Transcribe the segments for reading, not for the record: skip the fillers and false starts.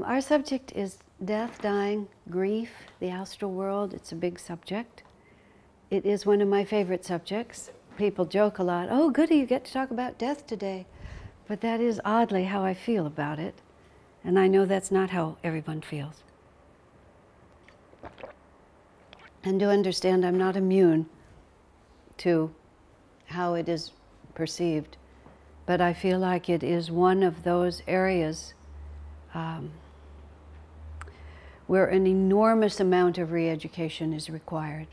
Our subject is death, dying, grief, the astral world. It's a big subject. It is one of my favorite subjects. People joke a lot, oh goody, you get to talk about death today. But that is oddly how I feel about it. And I know that's not how everyone feels. And to understand I'm not immune to how it is perceived. But I feel like it is one of those areas where an enormous amount of re-education is required.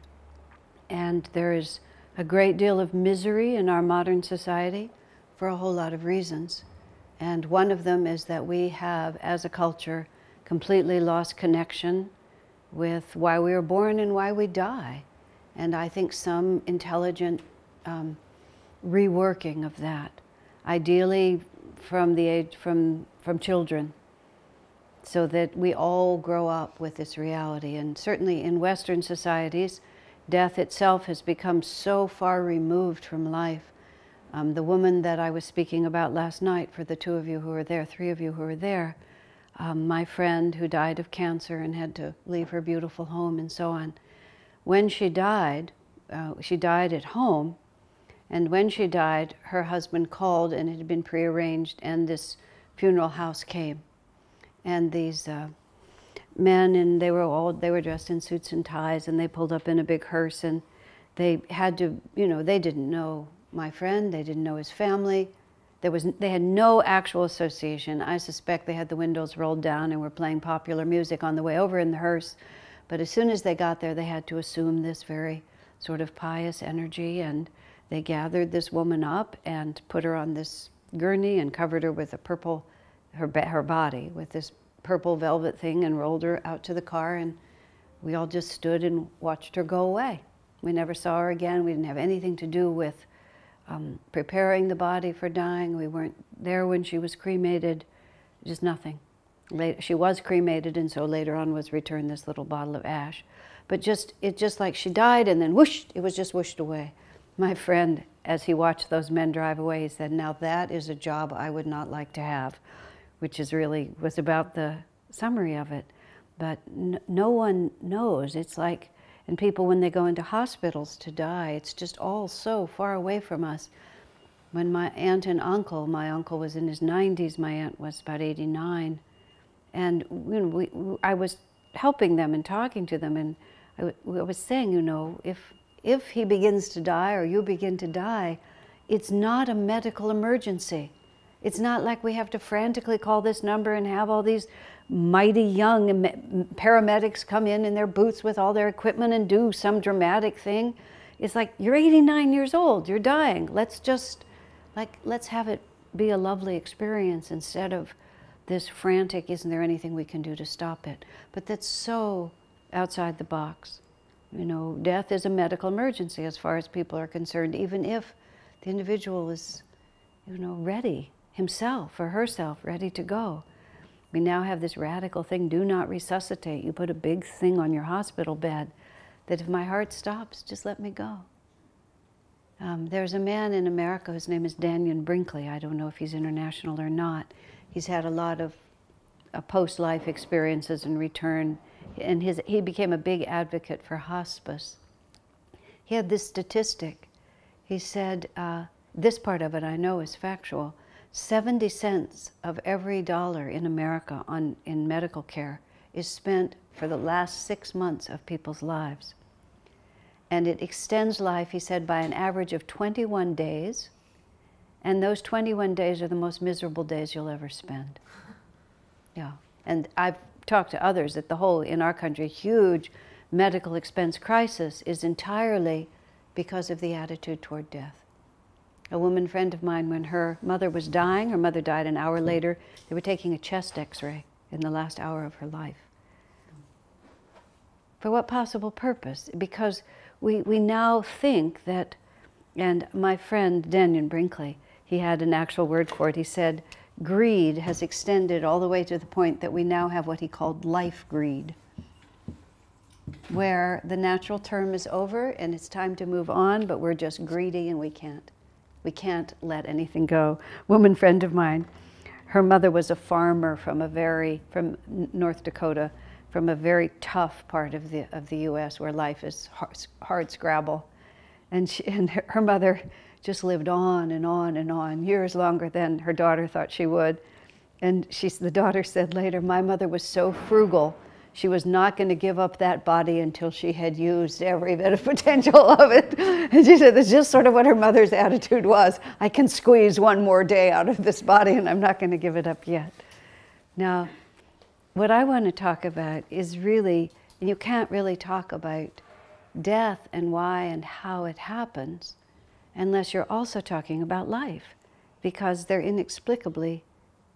And there is a great deal of misery in our modern society for a whole lot of reasons. And one of them is that we have, as a culture, completely lost connection with why we were born and why we die. And I think some intelligent reworking of that, ideally from the age, from children, so that we all grow up with this reality. And certainly in Western societies, death itself has become so far removed from life. The woman that I was speaking about last night, for the 2 of you who were there, 3 of you who were there, my friend who died of cancer and had to leave her beautiful home and so on. When she died at home, and when she died, her husband called, and it had been prearranged, and this funeral house came. And these men, and they were dressed in suits and ties, and they pulled up in a big hearse, and they had to, they didn't know my friend, they didn't know his family. They had no actual association. I suspect they had the windows rolled down and were playing popular music on the way over in the hearse. But as soon as they got there, they had to assume this very sort of pious energy, and they gathered this woman up and put her on this gurney and covered her with a purple, her body with this purple velvet thing, and rolled her out to the car, and we all just stood and watched her go away. We never saw her again. We didn't have anything to do with preparing the body for dying. We weren't there when she was cremated, just nothing. She was cremated, and so later on was returned this little bottle of ash. But it's just like she died, and then whoosh, it was just whooshed away. My friend, as he watched those men drive away, he said, now that is a job I would not like to have, which was about the summary of it. But no one knows. It's like, and people, when they go into hospitals to die, it's just all so far away from us. When my aunt and uncle, my uncle was in his 90s, my aunt was about 89, and I was helping them and talking to them, and I was saying, if he begins to die or you begin to die, it's not a medical emergency. It's not like we have to frantically call this number and have all these mighty young paramedics come in their boots with all their equipment and do some dramatic thing. It's like, you're 89 years old, you're dying. Let's have it be a lovely experience instead of this frantic, isn't there anything we can do to stop it? But that's so outside the box. Death is a medical emergency as far as people are concerned, even if the individual is, ready, himself or herself, ready to go. We now have this radical thing, do not resuscitate. You put a big thing on your hospital bed that if my heart stops, just let me go. There's a man in America whose name is Daniel Brinkley. I don't know if he's international or not. He's had a lot of post-life experiences in return, and he became a big advocate for hospice. He had this statistic. He said, this part of it I know is factual, 70 cents of every dollar in America in medical care is spent for the last 6 months of people's lives. And it extends life, he said, by an average of 21 days. And those 21 days are the most miserable days you'll ever spend. Yeah. And I've talked to others that in our country, huge medical expense crisis is entirely because of the attitude toward death. A woman friend of mine, when her mother was dying, her mother died an hour later, they were taking a chest x-ray in the last hour of her life. For what possible purpose? Because we now think that, and my friend Daniel Brinkley, he had an actual word for it. He said, greed has extended all the way to the point that we now have what he called life greed, where the natural term is over and it's time to move on, but we're just greedy and we can't let anything go. Woman friend of mine, her mother was a farmer from North Dakota, from a very tough part of the U.S. where life is hard scrabble. And her mother just lived on and on and on, years longer than her daughter thought she would. And the daughter said later, my mother was so frugal, she was not going to give up that body until she had used every bit of potential of it. And she said that's just sort of what her mother's attitude was. I can squeeze one more day out of this body and I'm not going to give it up yet. Now, what I want to talk about is really, you can't really talk about death and why and how it happens unless you're also talking about life, because they're inexplicably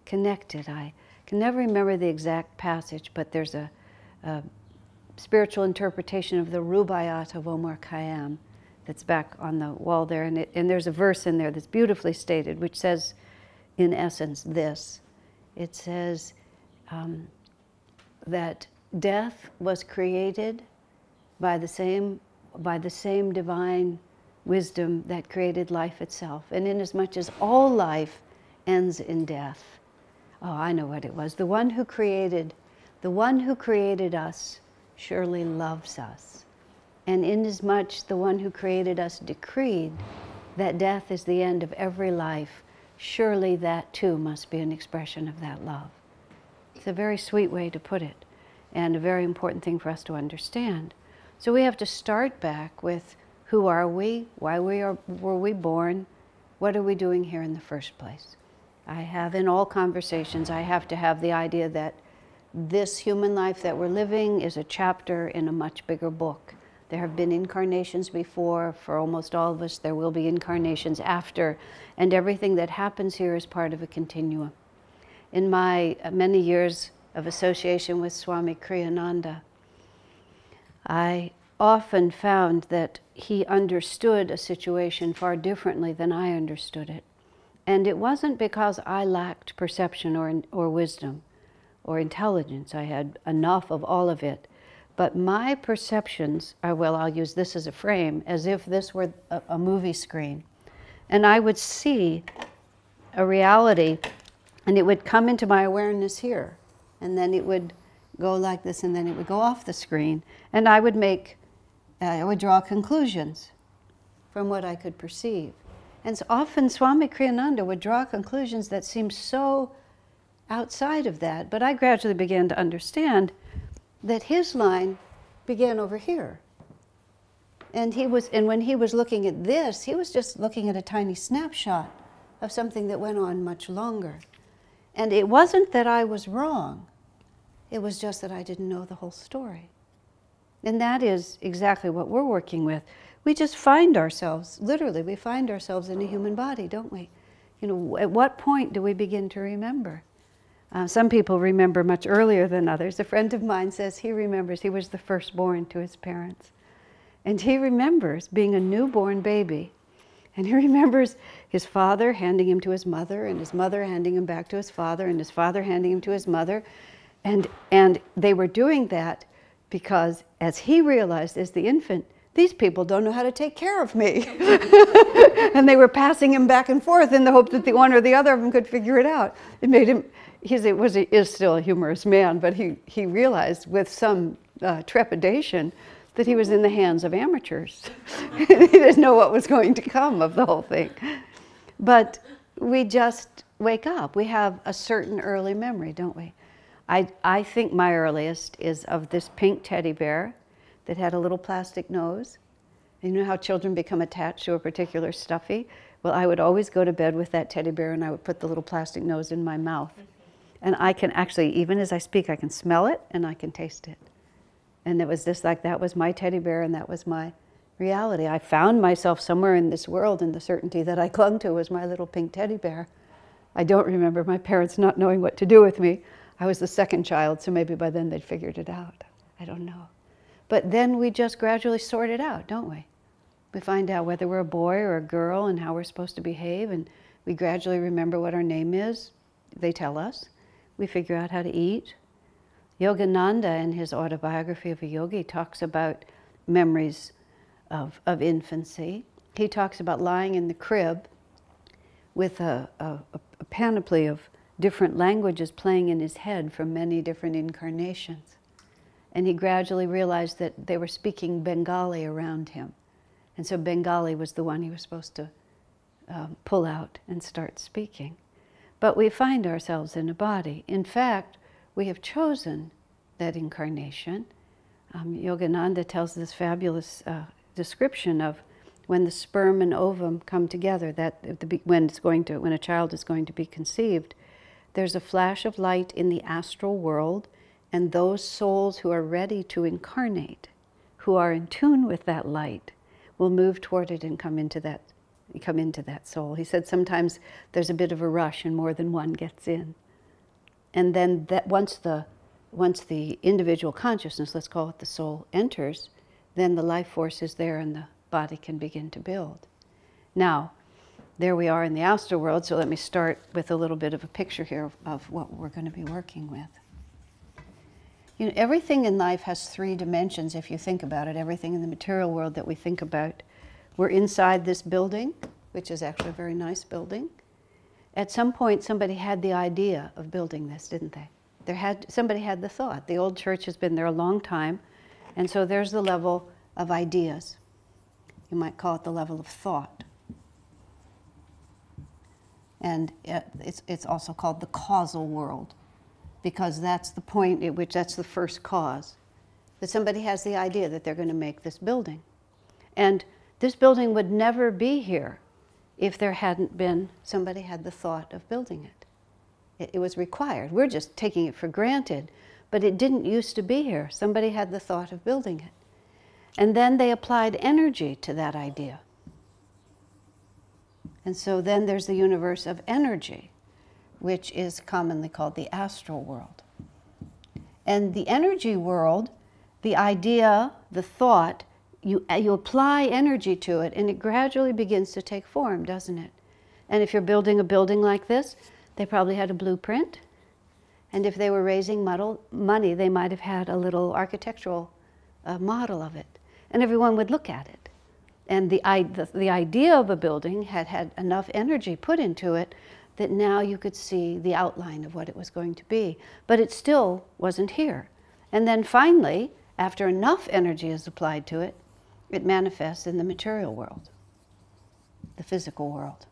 connected. I can never remember the exact passage, but there's a spiritual interpretation of the Rubaiyat of Omar Khayyam that's back on the wall there, and there's a verse in there that's beautifully stated, which says, in essence, this. It says that death was created by the same divine wisdom that created life itself, and inasmuch as all life ends in death. Oh, I know what it was. The one who created us surely loves us. And inasmuch the one who created us decreed that death is the end of every life, surely that too must be an expression of that love. It's a very sweet way to put it, and a very important thing for us to understand. So we have to start back with, who are we? Why were we born? What are we doing here in the first place? I have, in all conversations, I have to have the idea that this human life that we're living is a chapter in a much bigger book. There have been incarnations before. For almost all of us, there will be incarnations after. And everything that happens here is part of a continuum. In my many years of association with Swami Kriyananda, I often found that he understood a situation far differently than I understood it. And it wasn't because I lacked perception or wisdom or intelligence. I had enough of all of it. But my perceptions are, well, I'll use this as a frame, as if this were a movie screen. And I would see a reality, and it would come into my awareness here. And then it would go like this, and then it would go off the screen. And I would draw conclusions from what I could perceive. And so often Swami Kriyananda would draw conclusions that seemed so outside of that, but I gradually began to understand that his line began over here. And when he was looking at this, he was just looking at a tiny snapshot of something that went on much longer. And it wasn't that I was wrong, it was just that I didn't know the whole story. And that is exactly what we're working with. We just find ourselves, literally, we find ourselves in a human body, don't we? You know, at what point do we begin to remember? Some people remember much earlier than others. A friend of mine says he remembers he was the firstborn to his parents. And he remembers being a newborn baby. And he remembers his father handing him to his mother, and his mother handing him back to his father, and his father handing him to his mother. And they were doing that because, as he realized as the infant, these people don't know how to take care of me. And they were passing him back and forth in the hope that the one or the other of them could figure it out. It made him, he is still a humorous man, but he realized with some trepidation that he was in the hands of amateurs. He didn't know what was going to come of the whole thing. But we just wake up. We have a certain early memory, don't we? I think my earliest is of this pink teddy bear that had a little plastic nose. And you know how children become attached to a particular stuffy? Well, I would always go to bed with that teddy bear and I would put the little plastic nose in my mouth. And I can actually, even as I speak, I can smell it and I can taste it. And it was just like that was my teddy bear and that was my reality. I found myself somewhere in this world, and the certainty that I clung to was my little pink teddy bear. I don't remember my parents not knowing what to do with me. I was the second child, so maybe by then they'd figured it out. I don't know. But then we just gradually sort it out, don't we? We find out whether we're a boy or a girl and how we're supposed to behave, and we gradually remember what our name is. They tell us. We figure out how to eat. Yogananda, in his autobiography of a yogi, talks about memories of infancy. He talks about lying in the crib with a panoply of different languages playing in his head from many different incarnations. And he gradually realized that they were speaking Bengali around him. And so Bengali was the one he was supposed to pull out and start speaking. But we find ourselves in a body. In fact, we have chosen that incarnation. Yogananda tells this fabulous description of when the sperm and ovum come together, that when a child is going to be conceived, there's a flash of light in the astral world, and those souls who are ready to incarnate, who are in tune with that light, will move toward it and come into that soul. He said sometimes there's a bit of a rush and more than one gets in. And then that once the individual consciousness, let's call it the soul, enters, then the life force is there and the body can begin to build. Now, there we are in the astral world, so let me start with a little bit of a picture here of what we're going to be working with. You know, everything in life has three dimensions if you think about it. Everything in the material world that we think about. We're inside this building, which is actually a very nice building. At some point, somebody had the idea of building this, didn't they? Somebody had the thought. The old church has been there a long time, and so there's the level of ideas. You might call it the level of thought. And it's also called the causal world, because that's the point at which that's the first cause. That somebody has the idea that they're going to make this building. And this building would never be here if there hadn't been somebody had the thought of building it. It was required. We're just taking it for granted, but it didn't used to be here. Somebody had the thought of building it. And then they applied energy to that idea. And so then there's the universe of energy, which is commonly called the astral world. And the energy world, the idea, the thought, you apply energy to it and it gradually begins to take form, doesn't it? And if you're building a building like this, they probably had a blueprint. And if they were raising money, they might have had a little architectural model of it. And everyone would look at it. And the idea of a building had enough energy put into it that now you could see the outline of what it was going to be. But it still wasn't here. And then finally, after enough energy is applied to it, it manifests in the material world, the physical world.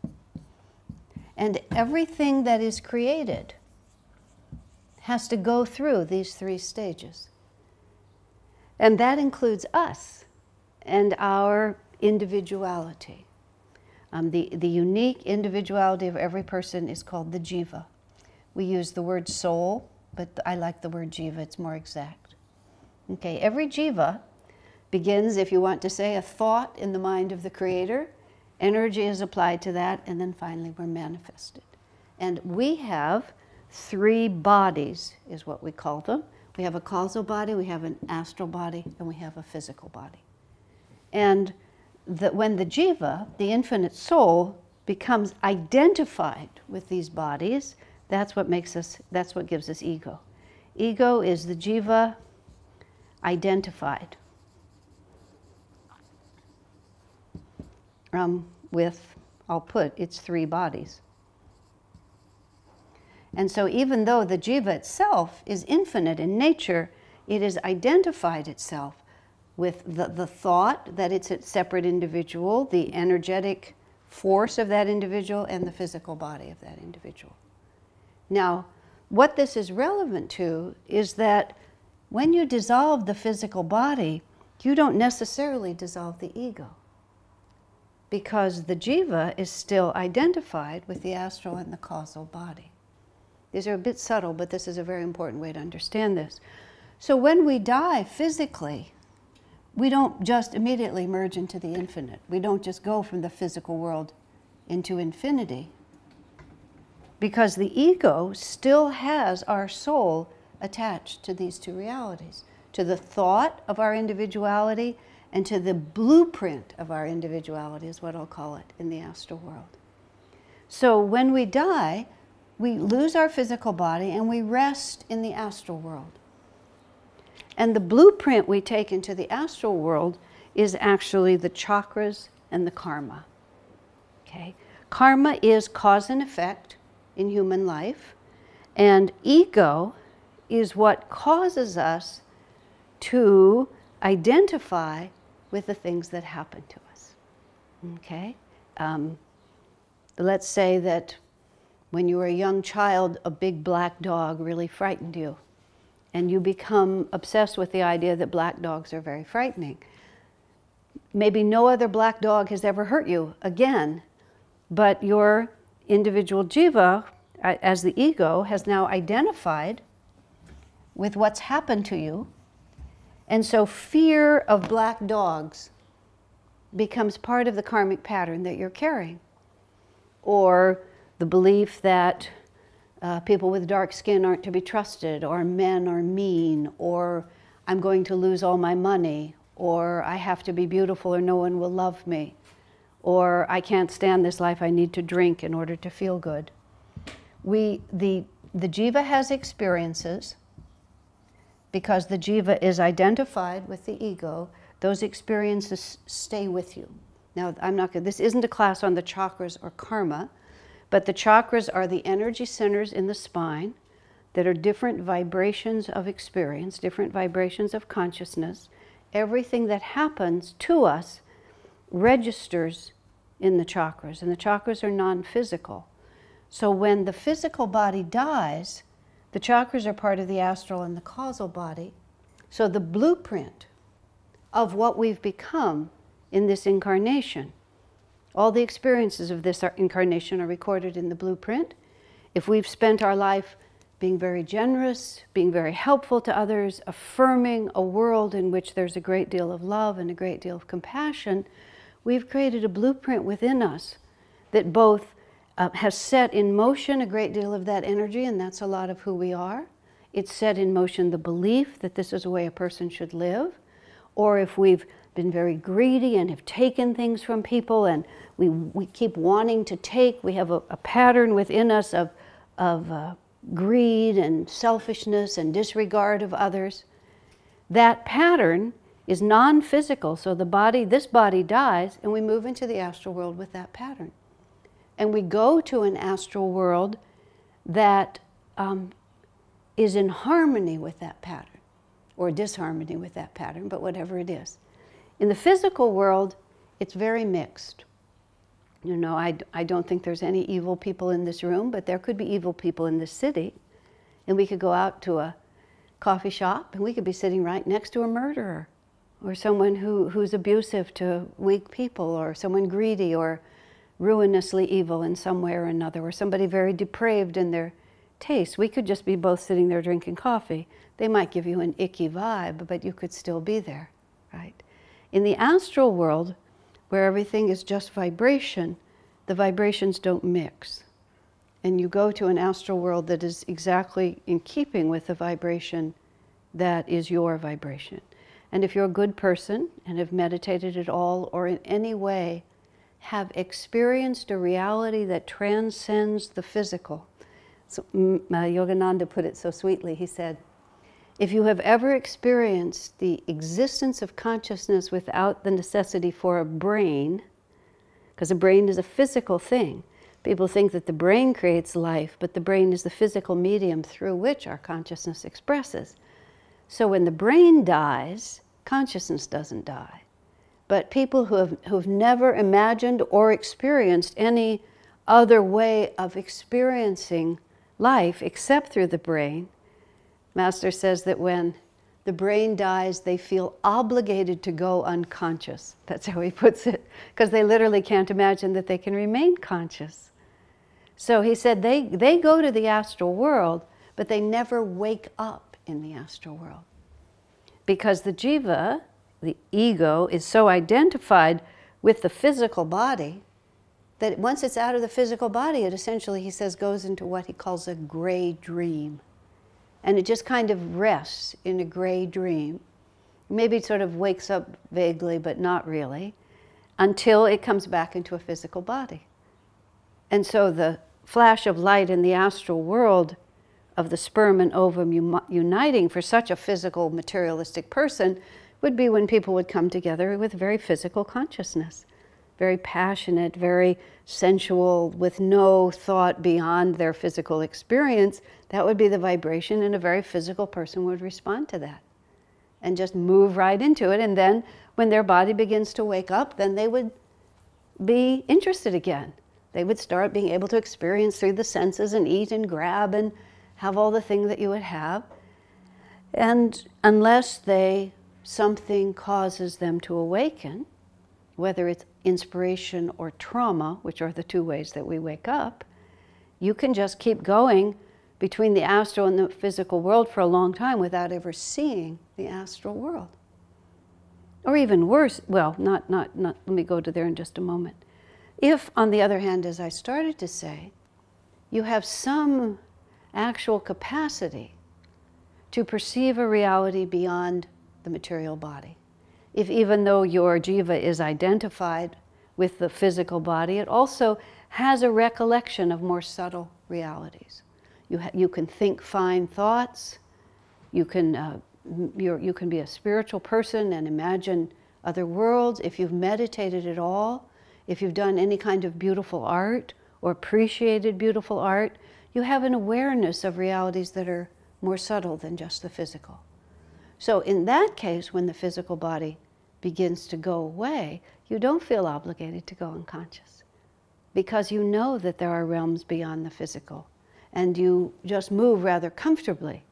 And everything that is created has to go through these three stages. And that includes us and our individuality. The unique individuality of every person is called the jiva. We use the word soul, but I like the word jiva, it's more exact. Okay, every jiva begins, if you want to say, a thought in the mind of the Creator, energy is applied to that, and then finally we're manifested. And we have three bodies, is what we call them. We have a causal body, we have an astral body, and we have a physical body. And when the jiva, the infinite soul, becomes identified with these bodies, that's what gives us ego. Ego is the jiva identified with, I'll put, its three bodies. And so even though the jiva itself is infinite in nature, it has identified itself with the thought that it's a separate individual, the energetic force of that individual, and the physical body of that individual. Now, what this is relevant to is that when you dissolve the physical body, you don't necessarily dissolve the ego, because the jiva is still identified with the astral and the causal body. These are a bit subtle, but this is a very important way to understand this. So when we die physically, we don't just immediately merge into the infinite. We don't just go from the physical world into infinity, because the ego still has our soul attached to these two realities, to the thought of our individuality and to the blueprint of our individuality, is what I'll call it, in the astral world. So when we die, we lose our physical body and we rest in the astral world. And the blueprint we take into the astral world is actually the chakras and the karma. Okay? Karma is cause and effect in human life. And ego is what causes us to identify with the things that happen to us. Okay? Let's say that when you were a young child, a big black dog really frightened you. And you become obsessed with the idea that black dogs are very frightening. Maybe no other black dog has ever hurt you again, but your individual jiva, as the ego, has now identified with what's happened to you. And so fear of black dogs becomes part of the karmic pattern that you're carrying. Or the belief that people with dark skin aren't to be trusted, or men are mean, or I'm going to lose all my money, or I have to be beautiful or no one will love me, or I can't stand this life, I need to drink in order to feel good. The jiva has experiences. Because the jiva is identified with the ego, those experiences stay with you. Now, this isn't a class on the chakras or karma, but the chakras are the energy centers in the spine that are different vibrations of experience, different vibrations of consciousness. Everything that happens to us registers in the chakras, and the chakras are non-physical. So when the physical body dies, the chakras are part of the astral and the causal body. So the blueprint of what we've become in this incarnation, all the experiences of this incarnation are recorded in the blueprint. If we've spent our life being very generous, being very helpful to others, affirming a world in which there's a great deal of love and a great deal of compassion, we've created a blueprint within us that both has set in motion a great deal of that energy, and that's a lot of who we are. It's set in motion the belief that this is the way a person should live. Or if we've been very greedy and have taken things from people and we keep wanting to take, we have a pattern within us of greed and selfishness and disregard of others. That pattern is non-physical, so this body dies and we move into the astral world with that pattern. And we go to an astral world that is in harmony with that pattern, or disharmony with that pattern, but whatever it is. In the physical world, it's very mixed. You know, I don't think there's any evil people in this room, but there could be evil people in this city. And we could go out to a coffee shop and we could be sitting right next to a murderer, or someone who's abusive to weak people, or someone greedy, or ruinously evil in some way or another, or somebody very depraved in their taste. We could just be both sitting there drinking coffee. They might give you an icky vibe, but you could still be there, right? In the astral world, where everything is just vibration, the vibrations don't mix. And you go to an astral world that is exactly in keeping with the vibration that is your vibration. And if you're a good person and have meditated at all, or in any way have experienced a reality that transcends the physical. So, Yogananda put it so sweetly. He said, if you have ever experienced the existence of consciousness without the necessity for a brain, because a brain is a physical thing. People think that the brain creates life, but the brain is the physical medium through which our consciousness expresses. So when the brain dies, consciousness doesn't die. But people who've never imagined or experienced any other way of experiencing life except through the brain, Master says that when the brain dies, they feel obligated to go unconscious. That's how he puts it, because they literally can't imagine that they can remain conscious. So he said they go to the astral world, but they never wake up in the astral world. Because the jiva, the ego, is so identified with the physical body that once it's out of the physical body, it essentially, he says, goes into what he calls a gray dream. And it just kind of rests in a gray dream. Maybe it sort of wakes up vaguely, but not really, until it comes back into a physical body. And so the flash of light in the astral world of the sperm and ovum uniting for such a physical, materialistic person would be when people would come together with very physical consciousness. very passionate, very sensual, with no thought beyond their physical experience, that would be the vibration, and a very physical person would respond to that and just move right into it. And then when their body begins to wake up, then they would be interested again. They would start being able to experience through the senses and eat and grab and have all the things that you would have. And unless something causes them to awaken, whether it's inspiration or trauma, which are the two ways that we wake up, you can just keep going between the astral and the physical world for a long time without ever seeing the astral world. Or even worse, well, let me go to there in just a moment. If, on the other hand, as I started to say, you have some actual capacity to perceive a reality beyond the material body, if even though your jiva is identified with the physical body, it also has a recollection of more subtle realities. You can think fine thoughts, you can be a spiritual person and imagine other worlds. If you've meditated at all, if you've done any kind of beautiful art or appreciated beautiful art, you have an awareness of realities that are more subtle than just the physical. So in that case, when the physical body begins to go away, you don't feel obligated to go unconscious, because you know that there are realms beyond the physical, and you just move rather comfortably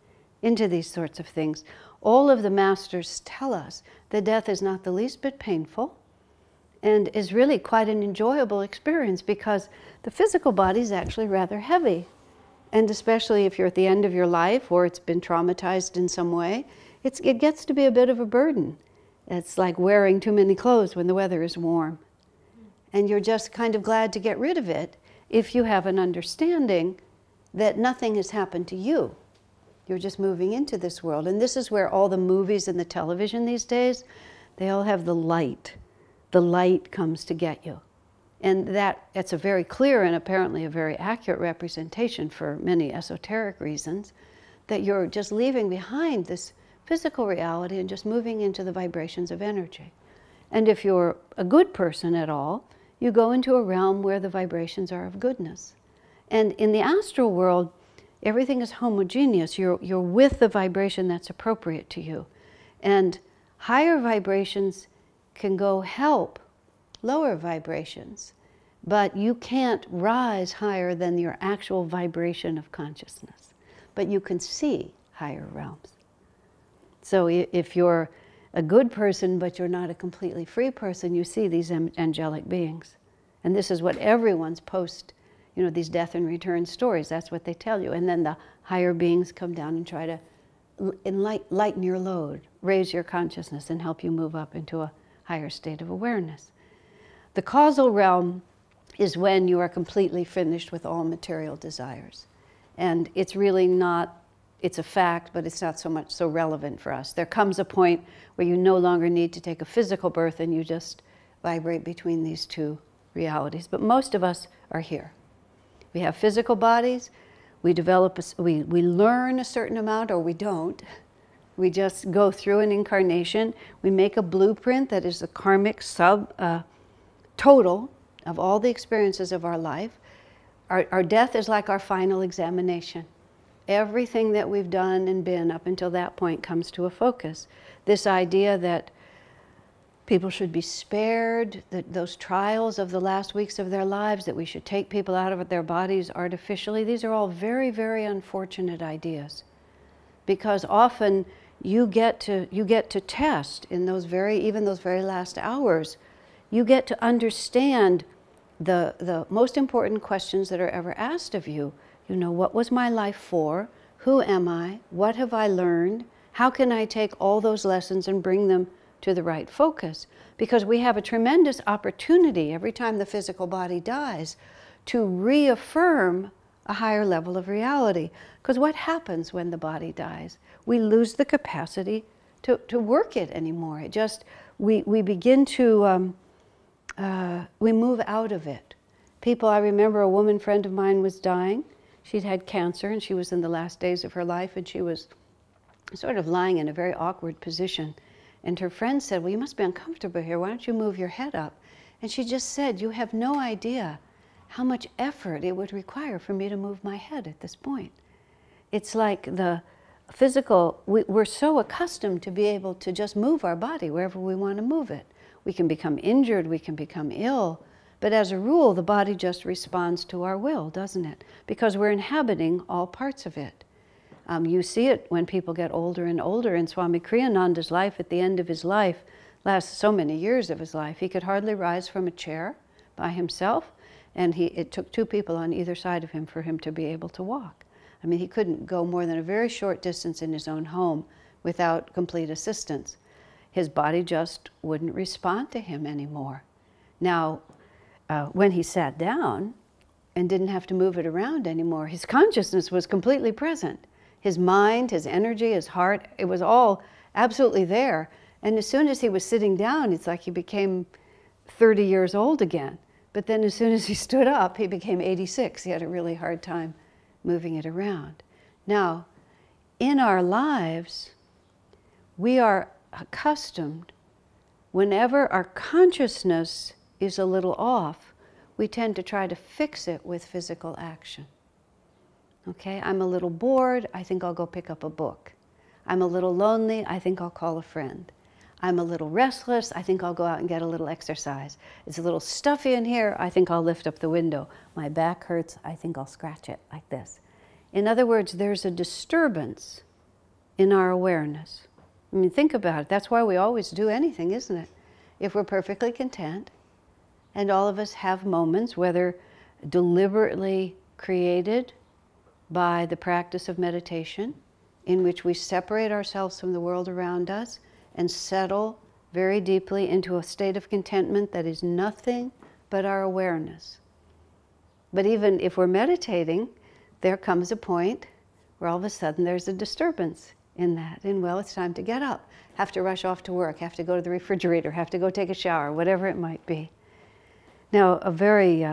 into these sorts of things. All of the masters tell us that death is not the least bit painful and is really quite an enjoyable experience, because the physical body is actually rather heavy. And especially if you're at the end of your life or it's been traumatized in some way, it gets to be a bit of a burden. It's like wearing too many clothes when the weather is warm. And you're just kind of glad to get rid of it if you have an understanding that nothing has happened to you. You're just moving into this world. And this is where all the movies and the television these days, they all have the light. The light comes to get you. And it's a very clear and apparently a very accurate representation for many esoteric reasons, that you're just leaving behind this physical reality and just moving into the vibrations of energy. And if you're a good person at all, you go into a realm where the vibrations are of goodness. And in the astral world, everything is homogeneous. You're with the vibration that's appropriate to you. And higher vibrations can go help lower vibrations, but you can't rise higher than your actual vibration of consciousness. But you can see higher realms. So if you're a good person, but you're not a completely free person, you see these angelic beings. And this is what everyone's these death and return stories, that's what they tell you. And then the higher beings come down and try to lighten your load, raise your consciousness, and help you move up into a higher state of awareness. The causal realm is when you are completely finished with all material desires. And it's really not, it's a fact, but it's not so relevant for us. There comes a point where you no longer need to take a physical birth and you just vibrate between these two realities. But most of us are here. We have physical bodies, we learn a certain amount, or we don't. We just go through an incarnation. We make a blueprint that is the karmic total of all the experiences of our life. Our death is like our final examination. Everything that we've done and been up until that point comes to a focus. This idea that people should be spared, that those trials of the last weeks of their lives, that we should take people out of their bodies artificially, these are all very, very unfortunate ideas. Because often you get to test in even those very last hours, you get to understand the most important questions that are ever asked of you. What was my life for? Who am I? What have I learned? How can I take all those lessons and bring them to the right focus? Because we have a tremendous opportunity every time the physical body dies to reaffirm a higher level of reality. Because what happens when the body dies? We lose the capacity to work it anymore. We begin to, we move out of it. I remember a woman friend of mine was dying. She'd had cancer and she was in the last days of her life, and she was sort of lying in a very awkward position. And her friend said, well, you must be uncomfortable here. Why don't you move your head up? And she just said, you have no idea how much effort it would require for me to move my head at this point. It's like the physical, we're so accustomed to be able to just move our body wherever we want to move it. We can become injured, we can become ill, but as a rule, the body just responds to our will, doesn't it? Because we're inhabiting all parts of it. You see it when people get older and older. In Swami Kriyananda's life, at the end of his life, last so many years of his life, he could hardly rise from a chair by himself, and it took two people on either side of him for him to be able to walk. I mean, he couldn't go more than a very short distance in his own home without complete assistance. His body just wouldn't respond to him anymore. Now, when he sat down and didn't have to move it around anymore, his consciousness was completely present. His mind, his energy, his heart, it was all absolutely there. And as soon as he was sitting down, it's like he became 30 years old again. But then as soon as he stood up, he became 86. He had a really hard time moving it around. Now, in our lives, we are accustomed, whenever our consciousness is a little off, we tend to try to fix it with physical action. Okay, I'm a little bored, I think I'll go pick up a book. I'm a little lonely, I think I'll call a friend. I'm a little restless, I think I'll go out and get a little exercise. It's a little stuffy in here, I think I'll lift up the window. My back hurts, I think I'll scratch it like this. In other words, there's a disturbance in our awareness. I mean, think about it. That's why we always do anything, isn't it? If we're perfectly content, and all of us have moments, whether deliberately created by the practice of meditation, in which we separate ourselves from the world around us and settle very deeply into a state of contentment that is nothing but our awareness. But even if we're meditating, there comes a point where all of a sudden there's a disturbance in that. And well, it's time to get up, have to rush off to work, have to go to the refrigerator, have to go take a shower, whatever it might be. Now, a very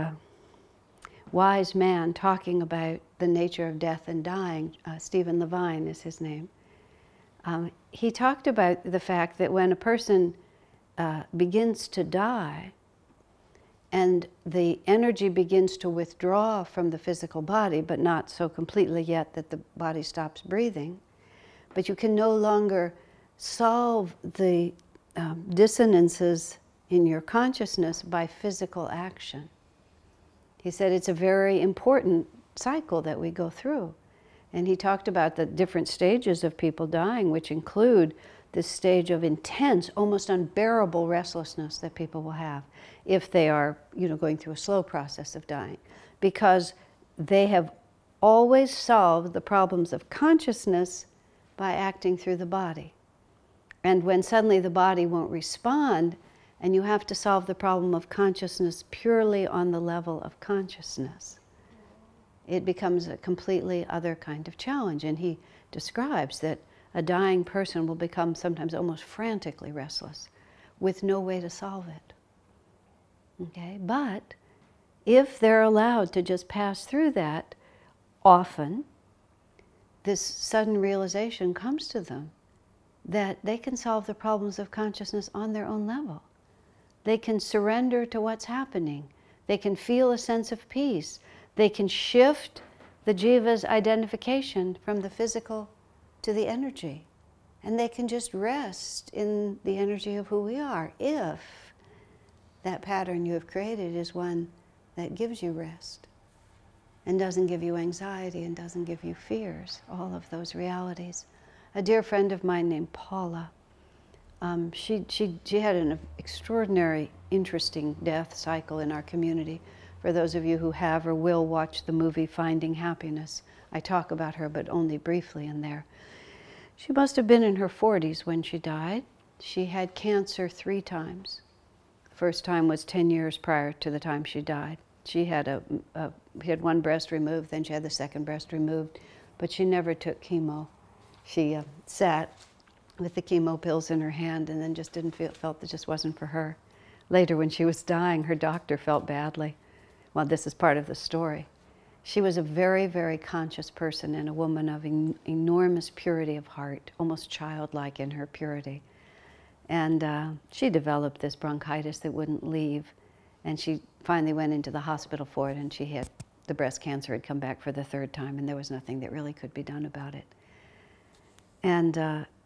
wise man talking about the nature of death and dying, Stephen Levine is his name, he talked about the fact that when a person begins to die and the energy begins to withdraw from the physical body, but not so completely yet that the body stops breathing, but you can no longer solve the dissonances in your consciousness by physical action. He said it's a very important cycle that we go through. And he talked about the different stages of people dying, which include this stage of intense, almost unbearable restlessness that people will have if they are, going through a slow process of dying, because they have always solved the problems of consciousness by acting through the body. And when suddenly the body won't respond, and you have to solve the problem of consciousness purely on the level of consciousness, it becomes a completely other kind of challenge. And he describes that a dying person will become sometimes almost frantically restless with no way to solve it. Okay? But if they're allowed to just pass through that, often this sudden realization comes to them that they can solve the problems of consciousness on their own level. They can surrender to what's happening. They can feel a sense of peace. They can shift the jiva's identification from the physical to the energy. And they can just rest in the energy of who we are, if that pattern you have created is one that gives you rest and doesn't give you anxiety and doesn't give you fears, all of those realities. A dear friend of mine named Paula, she had an extraordinary, interesting death cycle in our community. For those of you who have or will watch the movie Finding Happiness, I talk about her, but only briefly in there. She must have been in her 40s when she died. She had cancer 3 times. The first time was 10 years prior to the time she died. She had one breast removed, then she had the second breast removed, but she never took chemo. She sat with the chemo pills in her hand and then just felt that just wasn't for her. Later, when she was dying, her doctor felt badly. Well, this is part of the story. She was a very, very conscious person and a woman of enormous purity of heart, almost childlike in her purity. And she developed this bronchitis that wouldn't leave. And she finally went into the hospital for it, and the breast cancer had come back for the third time, and there was nothing that really could be done about it. And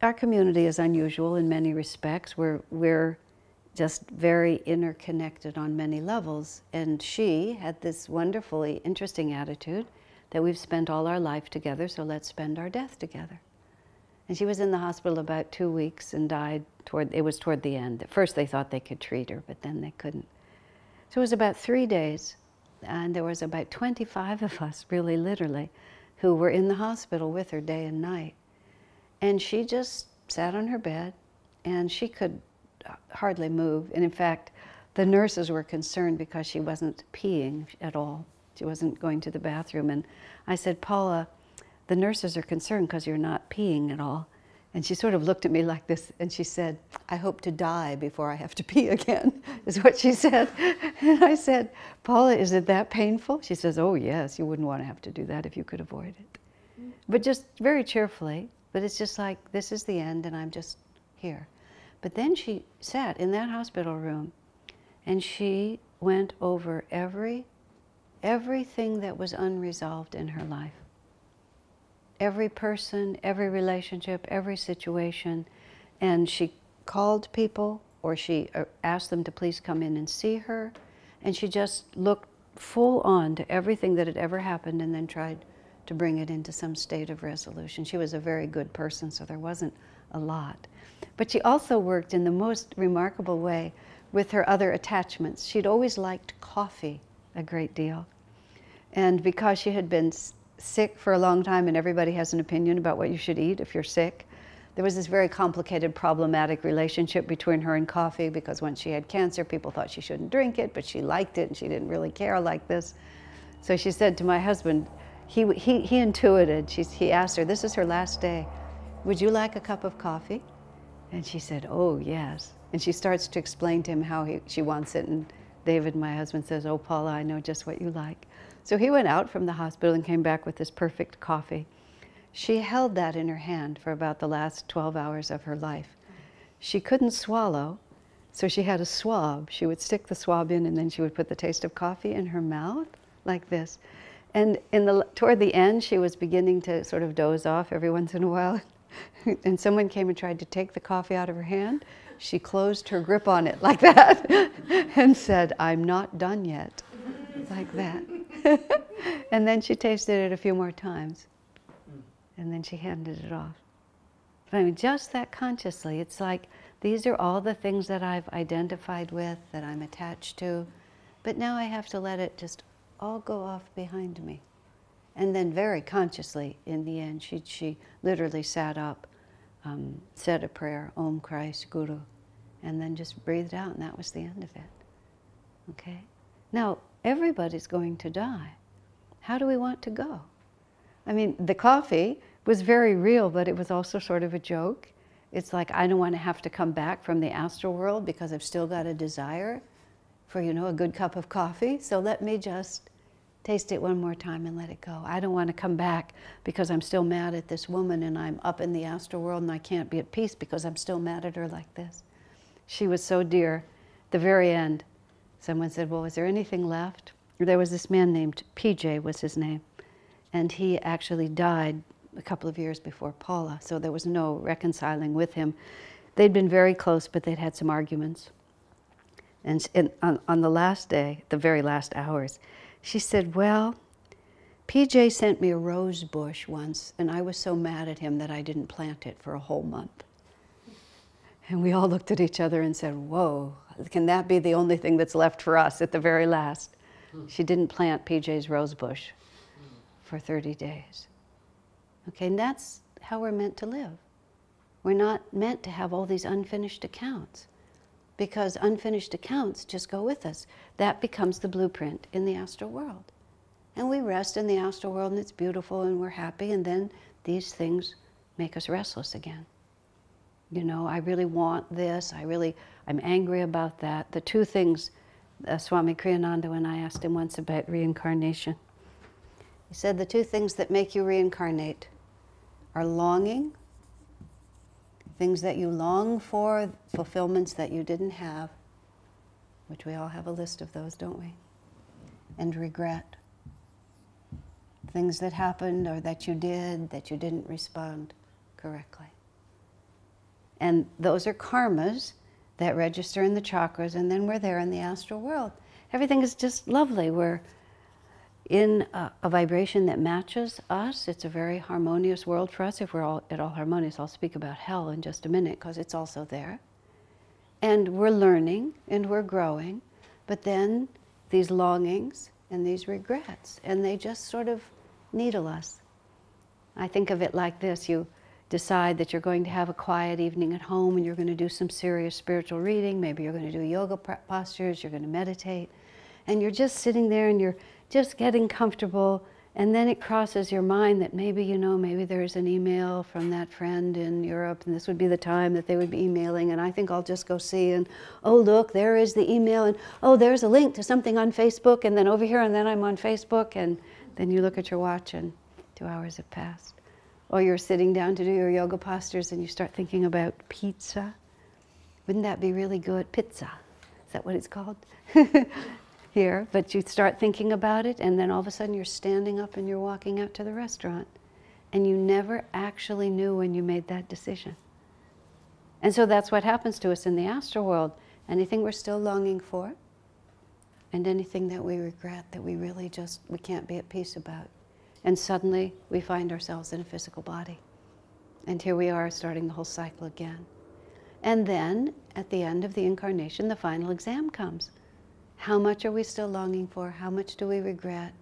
our community is unusual in many respects. We're just very interconnected on many levels. And she had this wonderfully interesting attitude that we've spent all our life together, so let's spend our death together. And she was in the hospital about 2 weeks and died it was toward the end. At first they thought they could treat her, but then they couldn't. So it was about 3 days, and there was about 25 of us, really literally, who were in the hospital with her day and night. And she just sat on her bed, and she could hardly move. And in fact, the nurses were concerned because she wasn't peeing at all. She wasn't going to the bathroom. And I said, Paula, the nurses are concerned because you're not peeing at all. And she sort of looked at me like this, and she said, I hope to die before I have to pee again, is what she said. And I said, Paula, is it that painful? She says, oh yes, you wouldn't want to have to do that if you could avoid it. But just very cheerfully, but it's just like, this is the end and I'm just here. But then she sat in that hospital room and she went over everything that was unresolved in her life. Every person, every relationship, every situation. And she called people, or she asked them to please come in and see her. And she just looked full on to everything that had ever happened and then tried to bring it into some state of resolution. She was a very good person, so there wasn't a lot. But she also worked in the most remarkable way with her other attachments. She'd always liked coffee a great deal. And because she had been sick for a long time, and everybody has an opinion about what you should eat if you're sick, there was this very complicated, problematic relationship between her and coffee, because when she had cancer, people thought she shouldn't drink it, but she liked it and she didn't really care like this. So she said to my husband, he intuited, he asked her, this is her last day, would you like a cup of coffee? And she said, oh yes. And she starts to explain to him how she wants it, and David, my husband, says, oh Paula, I know just what you like. So he went out from the hospital and came back with this perfect coffee. She held that in her hand for about the last 12 hours of her life. She couldn't swallow, so she had a swab. She would stick the swab in, and then she would put the taste of coffee in her mouth, like this. And toward the end, she was beginning to sort of doze off every once in a while. And someone came and tried to take the coffee out of her hand. She closed her grip on it like that and said, I'm not done yet, like that. And then she tasted it a few more times. And then she handed it off. But I mean, just that consciously, it's like, these are all the things that I've identified with, that I'm attached to, but now I have to let it just all go off behind me. And then very consciously, in the end, she literally sat up, said a prayer, Om Christ Guru, and then just breathed out, and that was the end of it. Okay? Now, everybody's going to die. How do we want to go? I mean, the coffee was very real, but it was also sort of a joke. It's like, I don't want to have to come back from the astral world because I've still got a desire for, you know, a good cup of coffee. So let me just taste it one more time and let it go. I don't want to come back because I'm still mad at this woman and I'm up in the astral world and I can't be at peace because I'm still mad at her like this. She was so dear. At the very end, someone said, well, is there anything left? There was this man named PJ was his name. And he actually died a couple of years before Paula, so there was no reconciling with him. They'd been very close, but they'd had some arguments. And on the last day, the very last hours, she said, well, PJ sent me a rose bush once, and I was so mad at him that I didn't plant it for a whole month. And we all looked at each other and said, whoa, can that be the only thing that's left for us at the very last? She didn't plant PJ's rose bush for 30 days. Okay, and that's how we're meant to live. We're not meant to have all these unfinished accounts, because unfinished accounts just go with us. That becomes the blueprint in the astral world. And we rest in the astral world and it's beautiful and we're happy, and then these things make us restless again. You know, I really want this, I'm angry about that. The two things, Swami Kriyananda, when I asked him once about reincarnation, he said the two things that make you reincarnate are longing, things that you long for, fulfillments that you didn't have, which we all have a list of those, don't we? And regret. Things that happened or that you did that you didn't respond correctly. And those are karmas that register in the chakras, and then we're there in the astral world. Everything is just lovely. We're in a vibration that matches us. It's a very harmonious world for us. If we're all at all harmonious, I'll speak about hell in just a minute, because it's also there. And we're learning and we're growing, but then these longings and these regrets, and they just sort of needle us. I think of it like this. You decide that you're going to have a quiet evening at home and you're going to do some serious spiritual reading. Maybe you're going to do yoga postures, you're going to meditate, and you're just sitting there and you're just getting comfortable, and then it crosses your mind that maybe, you know, maybe there's an email from that friend in Europe, and this would be the time that they would be emailing, and I think I'll just go see, and oh look, there is the email, and oh, there's a link to something on Facebook, and then over here, and then I'm on Facebook, and then you look at your watch and 2 hours have passed. Or you're sitting down to do your yoga postures and you start thinking about pizza. Wouldn't that be really good? Pizza, is that what it's called? Here, but you start thinking about it, and then all of a sudden you're standing up and you're walking out to the restaurant, and you never actually knew when you made that decision. And so that's what happens to us in the astral world. Anything we're still longing for, and anything that we regret, that we really just, we can't be at peace about. And suddenly we find ourselves in a physical body. And here we are starting the whole cycle again. And then at the end of the incarnation, the final exam comes. How much are we still longing for? How much do we regret?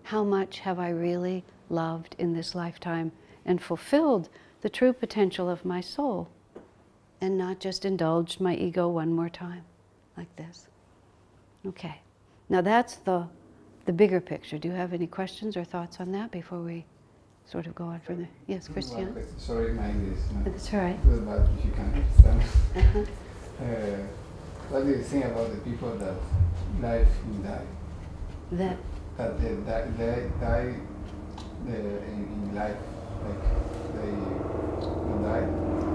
How much have I really loved in this lifetime and fulfilled the true potential of my soul, and not just indulged my ego one more time, like this? Okay, now that's the bigger picture. Do you have any questions or thoughts on that before we sort of go on further? Yes, Christian? Sorry, my English. That's all right. But if you can understand. What do you think about the people that live and die? That they die in life, like they don't die,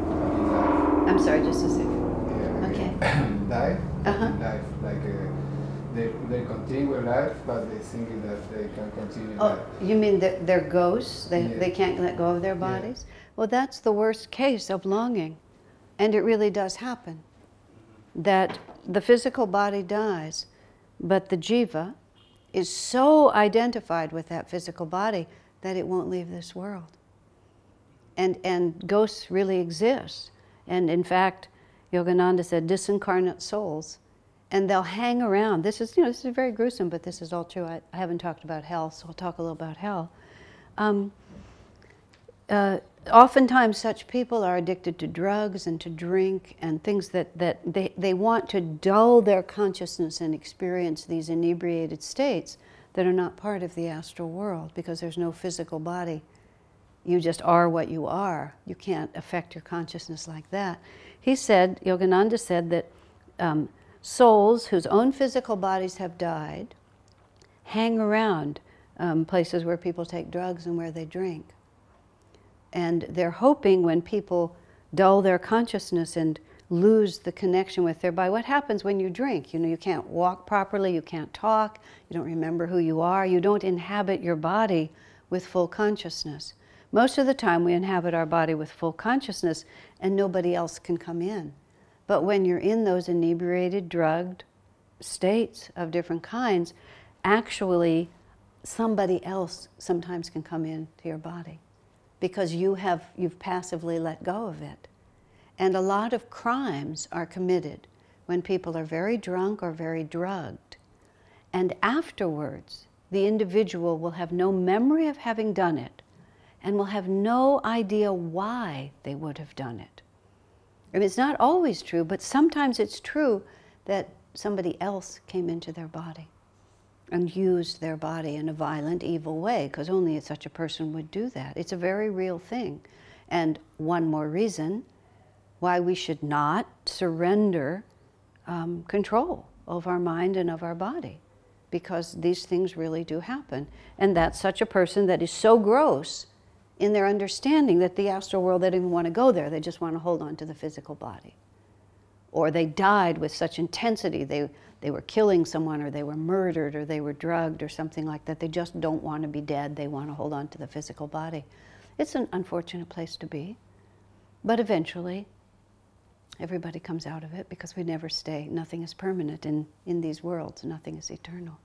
but in life. I'm sorry, just a second. Yeah, okay. Die in life, like they continue with life, but they think that they can continue life. You mean that they're ghosts? Yeah. They can't let go of their bodies? Yeah. Well, that's the worst case of longing, and it really does happen. That the physical body dies, but the jiva is so identified with that physical body that it won't leave this world. And ghosts really exist. And in fact, Yogananda said disincarnate souls, and they'll hang around. This is, this is very gruesome, but this is all true. I haven't talked about hell, so I'll talk a little about hell. Oftentimes such people are addicted to drugs and to drink and things that they want to dull their consciousness and experience these inebriated states that are not part of the astral world, because there's no physical body. You just are what you are. You can't affect your consciousness like that. He said, Yogananda said, that souls whose own physical bodies have died hang around places where people take drugs and where they drink. And they're hoping when people dull their consciousness and lose the connection with their body. What happens when you drink? You can't walk properly, you can't talk, you don't remember who you are, you don't inhabit your body with full consciousness. Most of the time we inhabit our body with full consciousness and nobody else can come in. But when you're in those inebriated, drugged states of different kinds, actually somebody else sometimes can come into your body, because you've passively let go of it. And a lot of crimes are committed when people are very drunk or very drugged. And afterwards, the individual will have no memory of having done it and will have no idea why they would have done it. And it's not always true, but sometimes it's true that somebody else came into their body and used their body in a violent, evil way, because only such a person would do that. It's a very real thing. And one more reason why we should not surrender control of our mind and of our body, because these things really do happen. And that's such a person that is so gross in their understanding that the astral world, they don't even want to go there. They just want to hold on to the physical body. or they died with such intensity, they were killing someone, or they were murdered, or they were drugged, or something like that. They just don't want to be dead. They want to hold on to the physical body. It's an unfortunate place to be, but eventually everybody comes out of it, because we never stay. Nothing is permanent in these worlds. Nothing is eternal.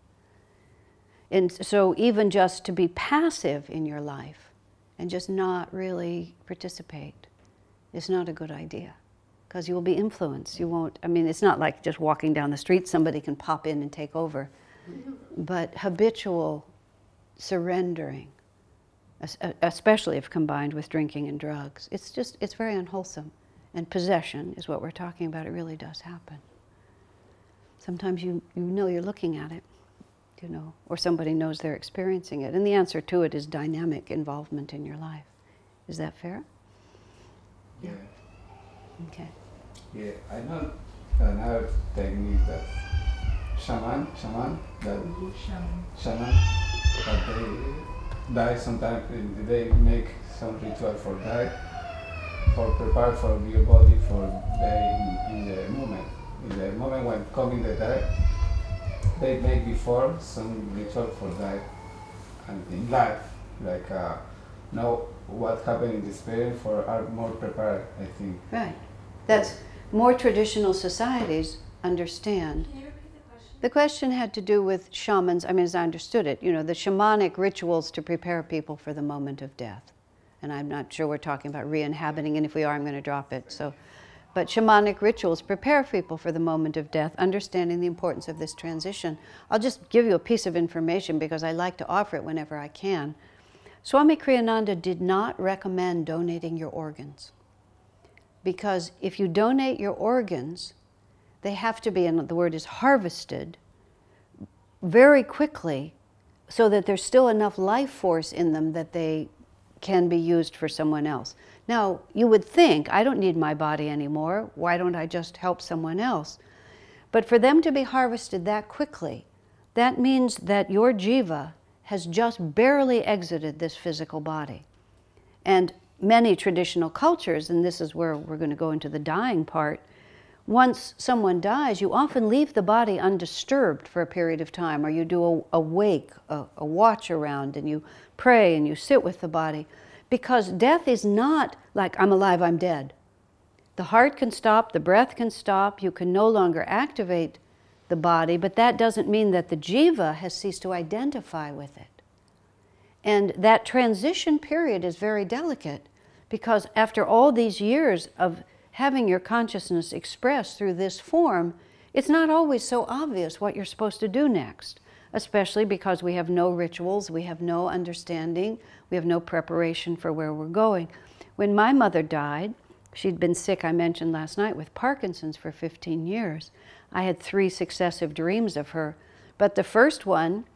And so even just to be passive in your life and just not really participate is not a good idea, because you will be influenced. You won't, I mean, it's not like just walking down the street, somebody can pop in and take over. But habitual surrendering, especially if combined with drinking and drugs, it's very unwholesome. And possession is what we're talking about. It really does happen. Sometimes you know you're looking at it, you know, or somebody knows they're experiencing it. And the answer to it is dynamic involvement in your life. Is that fair? Yeah. Okay. Yeah, I know another technique that shaman, that they die sometimes. They make some ritual for die, for prepare for your body for die in the moment. In the moment when coming the die, they make before some ritual for die, and in life, like know what happened in the spirit for are more prepared, I think. Right. That's more traditional societies understand. Can you repeat the question? The question had to do with shamans, I mean, as I understood it, you know, the shamanic rituals to prepare people for the moment of death. And I'm not sure we're talking about re-inhabiting, and if we are, I'm going to drop it. So, but shamanic rituals prepare people for the moment of death, understanding the importance of this transition. I'll just give you a piece of information because I like to offer it whenever I can. Swami Kriyananda did not recommend donating your organs, because if you donate your organs, they have to be, and the word is harvested, very quickly, so that there's still enough life force in them that they can be used for someone else. Now, you would think, I don't need my body anymore, why don't I just help someone else? But for them to be harvested that quickly, that means that your jiva has just barely exited this physical body. And many traditional cultures, and this is where we're going to go into the dying part, once someone dies, you often leave the body undisturbed for a period of time, or you do a wake, a watch around, and you pray and you sit with the body, because death is not like, I'm alive, I'm dead. The heart can stop, the breath can stop, you can no longer activate the body, but that doesn't mean that the jiva has ceased to identify with it. And that transition period is very delicate, because after all these years of having your consciousness expressed through this form, it's not always so obvious what you're supposed to do next, especially because we have no rituals, we have no understanding, we have no preparation for where we're going. When my mother died, she'd been sick, I mentioned last night, with Parkinson's for 15 years. I had 3 successive dreams of her, but the first one,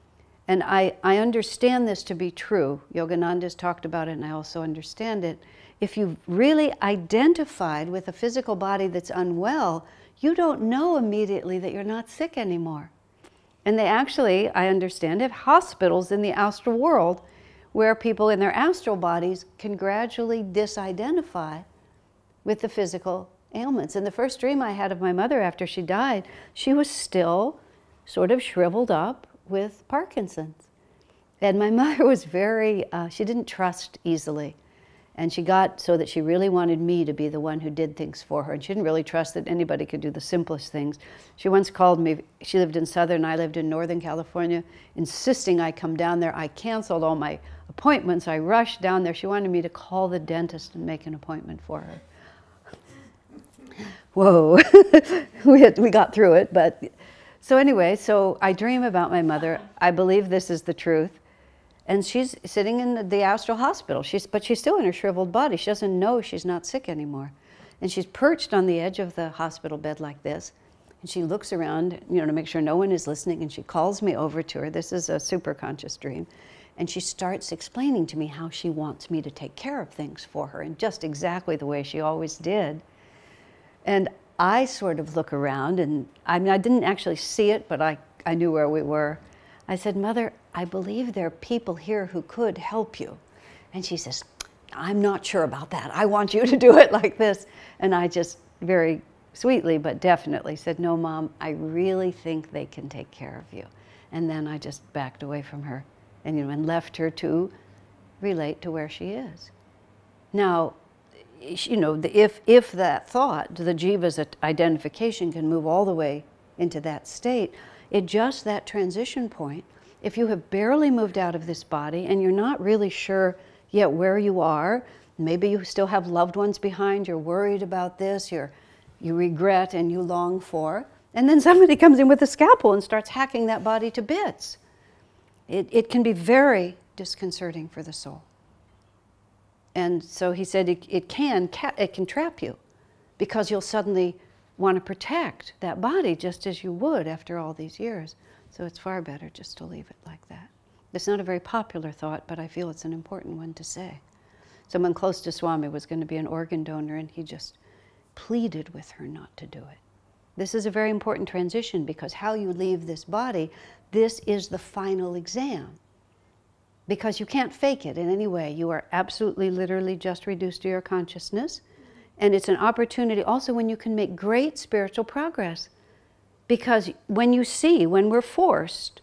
and I understand this to be true, Yogananda's talked about it and I also understand it, if you've really identified with a physical body that's unwell, you don't know immediately that you're not sick anymore. And they actually, I understand, have hospitals in the astral world where people in their astral bodies can gradually disidentify with the physical ailments. And the first dream I had of my mother after she died, she was still sort of shriveled up with Parkinson's. And my mother was very, she didn't trust easily. And she got so that she really wanted me to be the one who did things for her. And she didn't really trust that anybody could do the simplest things. She once called me, she lived in Southern, I lived in Northern California, insisting I come down there. I canceled all my appointments. I rushed down there. She wanted me to call the dentist and make an appointment for her. Whoa, we got through it. But so anyway, so I dream about my mother. I believe this is the truth. And she's sitting in the astral hospital, but she's still in her shriveled body. She doesn't know she's not sick anymore. And she's perched on the edge of the hospital bed like this. And she looks around, you know, to make sure no one is listening. And she calls me over to her. This is a super conscious dream. And she starts explaining to me how she wants me to take care of things for her, and just exactly the way she always did. And I sort of look around, and I mean, I didn't actually see it, but I knew where we were. I said, Mother, I believe there are people here who could help you. And she says, I'm not sure about that. I want you to do it like this. And I just very sweetly, but definitely said, no, Mom, I really think they can take care of you. And then I just backed away from her and, and left her to relate to where she is. Now, if that thought, the jiva's identification, can move all the way into that state, that transition point, if you have barely moved out of this body and you're not really sure yet where you are, maybe you still have loved ones behind, you're worried about this, you regret and you long for, and then somebody comes in with a scalpel and starts hacking that body to bits. It can be very disconcerting for the soul. And so he said it can trap you, because you'll suddenly want to protect that body just as you would after all these years. So it's far better just to leave it like that. It's not a very popular thought, but I feel it's an important one to say. Someone close to Swami was going to be an organ donor, and he just pleaded with her not to do it. This is a very important transition, because how you leave this body, this is the final exam. Because you can't fake it in any way. You are absolutely, literally just reduced to your consciousness. And it's an opportunity also when you can make great spiritual progress. Because when we're forced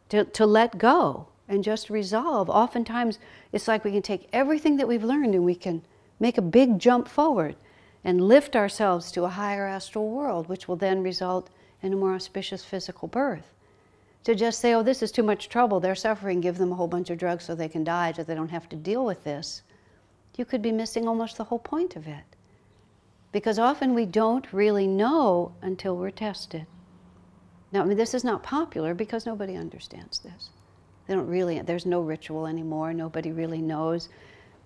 to let go and just resolve, oftentimes it's like we can take everything that we've learned and we can make a big jump forward and lift ourselves to a higher astral world, which will then result in a more auspicious physical birth. To just say, oh, this is too much trouble, they're suffering, give them a whole bunch of drugs so they can die, so they don't have to deal with this, you could be missing almost the whole point of it. Because often we don't really know until we're tested. Now, I mean, this is not popular because nobody understands this. They don't really, there's no ritual anymore, nobody really knows.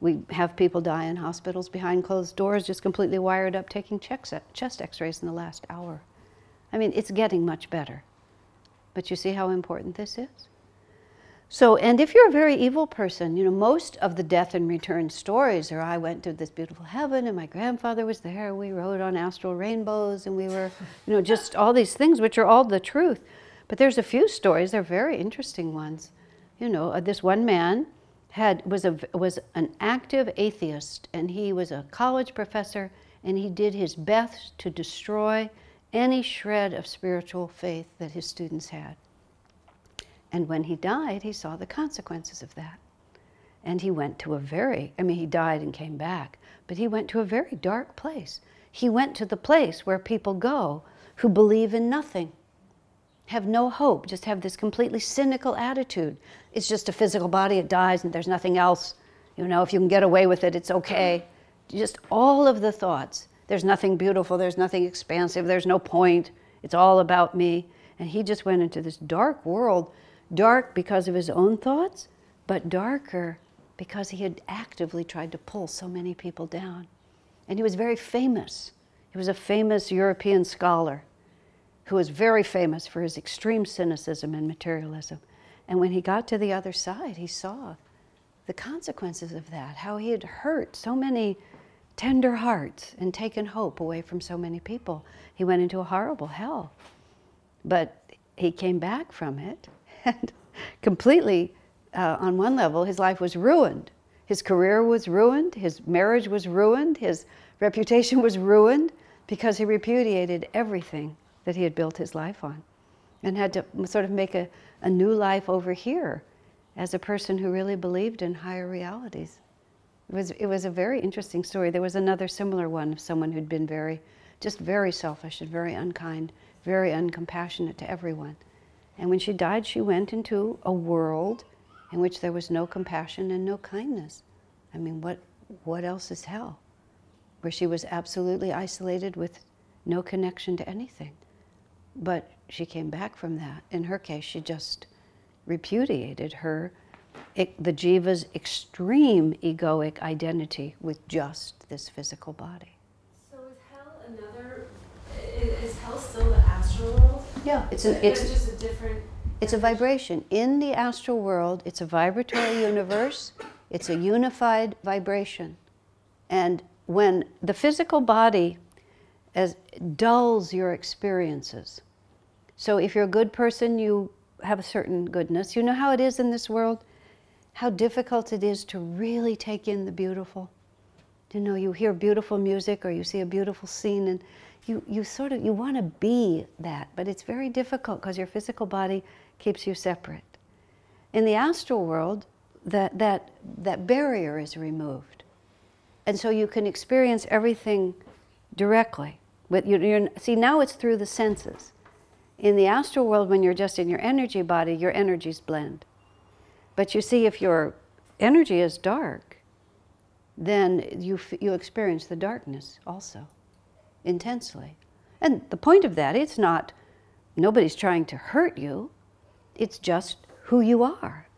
We have people die in hospitals behind closed doors, just completely wired up, taking chest x-rays in the last hour. I mean, it's getting much better. But you see how important this is? So, and if you're a very evil person, most of the death and return stories are, I went to this beautiful heaven and my grandfather was there, we rode on astral rainbows and we were, just all these things, which are all the truth. But there's a few stories, they're very interesting ones. This one man was an active atheist, and he was a college professor, and he did his best to destroy any shred of spiritual faith that his students had. And when he died, he saw the consequences of that. And he went to he died and came back, but he went to a very dark place. He went to the place where people go who believe in nothing, have no hope, just have this completely cynical attitude. It's just a physical body, it dies, and there's nothing else. If you can get away with it, it's okay. Just all of the thoughts. There's nothing beautiful, there's nothing expansive, there's no point, it's all about me. And he just went into this dark world, dark because of his own thoughts, but darker because he had actively tried to pull so many people down. And he was very famous. He was a famous European scholar who was very famous for his extreme cynicism and materialism. And when he got to the other side, he saw the consequences of that, how he had hurt so many tender hearts and taken hope away from so many people. He went into a horrible hell. But he came back from it, and completely, on one level, his life was ruined. His career was ruined, his marriage was ruined, his reputation was ruined, because he repudiated everything that he had built his life on, and had to sort of make a new life over here as a person who really believed in higher realities. It was a very interesting story. There was another similar one of someone who'd been very selfish and very unkind, very uncompassionate to everyone. And when she died, she went into a world in which there was no compassion and no kindness. I mean, what else is hell? Where she was absolutely isolated with no connection to anything. But she came back from that. In her case, she just repudiated the jiva's extreme egoic identity with just this physical body. So is hell still the astral world? Yeah, it's just a different... It's a vibration. In the astral world, it's a vibratory universe. It's a unified vibration. And when the physical body dulls your experiences. So if you're a good person, you have a certain goodness. You know how it is in this world? How difficult it is to really take in the beautiful. You hear beautiful music or you see a beautiful scene and you sort of, you want to be that, but it's very difficult because your physical body keeps you separate. In the astral world, that barrier is removed. And so you can experience everything directly. But see, now it's through the senses. In the astral world, when you're just in your energy body, your energies blend. But you see, if your energy is dark, then you experience the darkness also, intensely. And the point of that, it's not, nobody's trying to hurt you, it's just who you are.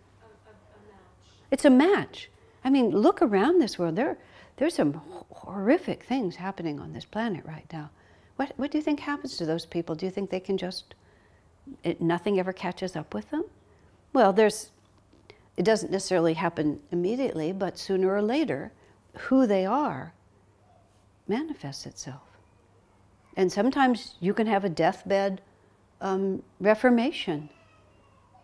It's a match. I mean, look around this world. There's some horrific things happening on this planet right now. What do you think happens to those people? Do you think they can just, nothing ever catches up with them? Well, it doesn't necessarily happen immediately, but sooner or later, who they are manifests itself. And sometimes you can have a deathbed reformation.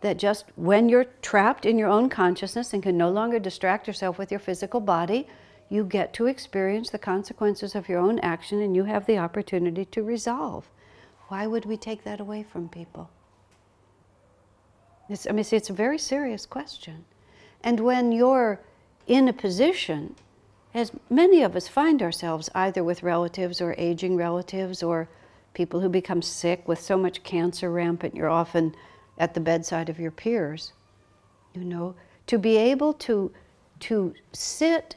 That just when you're trapped in your own consciousness and can no longer distract yourself with your physical body, you get to experience the consequences of your own action and you have the opportunity to resolve. Why would we take that away from people? It's a very serious question. And when you're in a position, as many of us find ourselves either with relatives or aging relatives or people who become sick with so much cancer rampant, you're often at the bedside of your peers, you know, to be able to sit